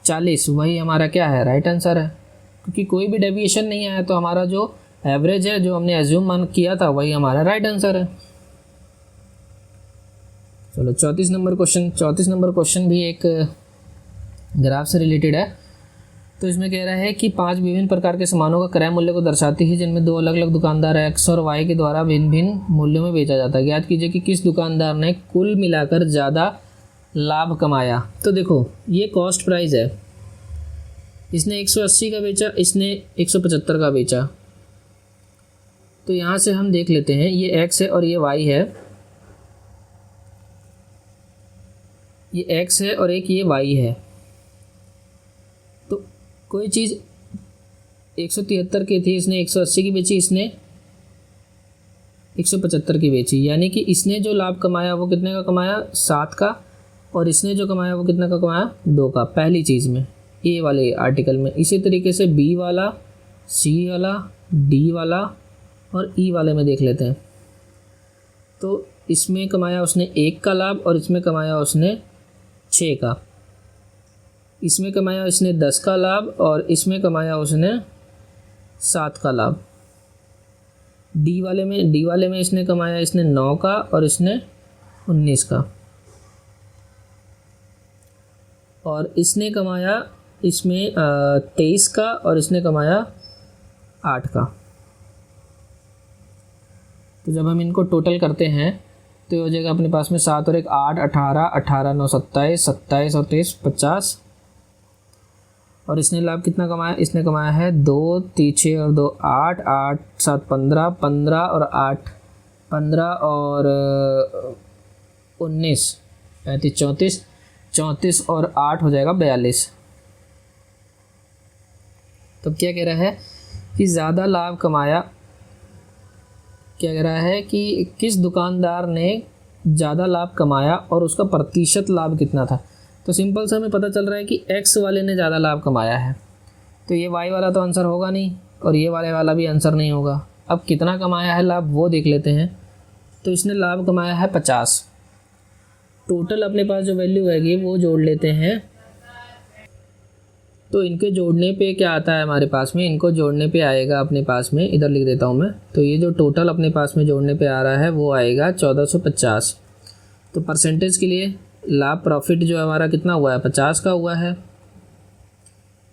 40 वही हमारा क्या है राइट आंसर है, क्योंकि कोई भी डेविएशन नहीं आया तो हमारा जो एवरेज है जो हमने एज्यूम मान किया था वही हमारा राइट आंसर है। चलो 34 नंबर क्वेश्चन भी एक ग्राफ से रिलेटेड है। तो इसमें कह रहा है कि 5 विभिन्न प्रकार के सामानों का क्रय मूल्य को दर्शाती है जिनमें 2 अलग अलग दुकानदार एक्स और वाई के द्वारा भिन्न भिन्न मूल्यों में बेचा जाता है। ज्ञात कीजिए कि किस दुकानदार ने कुल मिलाकर ज़्यादा लाभ कमाया। तो देखो ये कॉस्ट प्राइस है, इसने 180 का बेचा, इसने 175 का बेचा। तो यहाँ से हम देख लेते हैं, ये एक्स है और ये वाई है, ये एक्स है और एक ये वाई है। तो कोई चीज़ 173 की थी, इसने 180 की बेची, इसने 175 की बेची, यानी कि इसने जो लाभ कमाया वो कितने का कमाया, 7 का, और इसने जो कमाया वो कितने का कमाया, 2 का, पहली चीज़ में, ए वाले आर्टिकल में। इसी तरीके से बी वाला, सी वाला, डी वाला और ई वाले में देख लेते हैं। तो इसमें कमाया उसने 1 का लाभ और इसमें कमाया उसने 6 का, इसमें कमाया इसने 10 का लाभ और इसमें कमाया उसने 7 का लाभ। डी वाले में इसने कमाया इसने 9 का और इसने 19 का, और इसने कमाया इसमें 23 का और इसने कमाया 8 का। तो जब हम इनको टोटल करते हैं तो ये हो जाएगा अपने पास में 7 और 1 8, 18, 18 9 27, 27 और 23 50। और इसने लाभ कितना कमाया, इसने कमाया है 2, 3 6 और 2 8, 8 7 15, 15 और 8 15 और 19 35 34, 34 और 8 हो जाएगा 42। तो क्या कह रहा है कि ज़्यादा लाभ कमाया, क्या कह रहा है कि किस दुकानदार ने ज़्यादा लाभ कमाया और उसका प्रतिशत लाभ कितना था। तो सिंपल से हमें पता चल रहा है कि एक्स वाले ने ज़्यादा लाभ कमाया है, तो ये वाई वाला तो आंसर होगा नहीं और ये वाला भी आंसर नहीं होगा। अब कितना कमाया है लाभ वो देख लेते हैं। तो इसने लाभ कमाया है 50। टोटल अपने पास जो वैल्यू हैगी वो जोड़ लेते हैं। तो इनके जोड़ने पे क्या आता है हमारे पास में, इनको जोड़ने पे आएगा अपने पास में, इधर लिख देता हूँ मैं। तो ये जो टोटल अपने पास में जोड़ने पे आ रहा है वो आएगा 1450। तो परसेंटेज के लिए लाभ प्रॉफिट जो हमारा कितना हुआ है, 50 का हुआ है।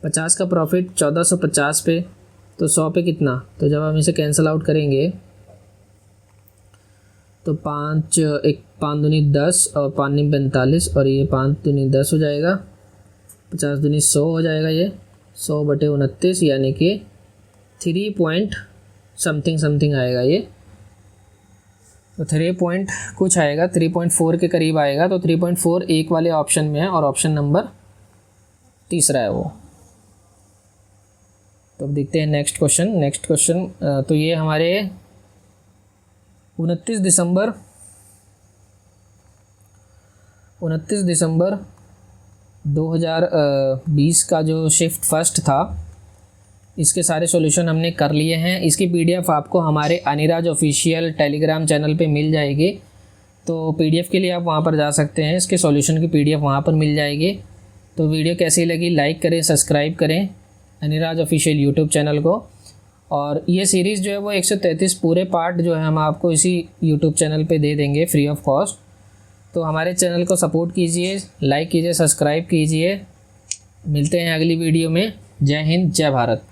50 का प्रॉफिट 1450 पे, तो 100 पे कितना, तो जब हम इसे कैंसिल आउट करेंगे तो 5 1 5 दूनी 10 और 5 नी 45 और ये 5 दूनी 10 हो जाएगा, 50 दूनी 100 हो जाएगा, ये 100/29 यानी कि 3 पॉइंट समथिंग आएगा ये। तो 3 पॉइंट कुछ आएगा, 3.4 के करीब आएगा। तो 3.4 एक वाले ऑप्शन में है और ऑप्शन नंबर तीसरा है वो। तो अब देखते हैं नेक्स्ट क्वेश्चन। तो ये हमारे 29 दिसंबर 2020 का जो शिफ्ट फर्स्ट था, इसके सारे सॉल्यूशन हमने कर लिए हैं। इसकी पीडीएफ आपको हमारे अनिराज ऑफिशियल टेलीग्राम चैनल पे मिल जाएगी। तो पीडीएफ के लिए आप वहाँ पर जा सकते हैं, इसके सॉल्यूशन की पीडीएफ वहाँ पर मिल जाएगी। तो वीडियो कैसी लगी लाइक करें, सब्सक्राइब करें अनिराज ऑफिशियल यूट्यूब चैनल को। और ये सीरीज़ जो है वो 133 पूरे पार्ट जो है हम आपको इसी यूट्यूब चैनल पे दे देंगे फ्री ऑफ कॉस्ट। तो हमारे चैनल को सपोर्ट कीजिए, लाइक कीजिए, सब्सक्राइब कीजिए। मिलते हैं अगली वीडियो में। जय हिंद, जय भारत।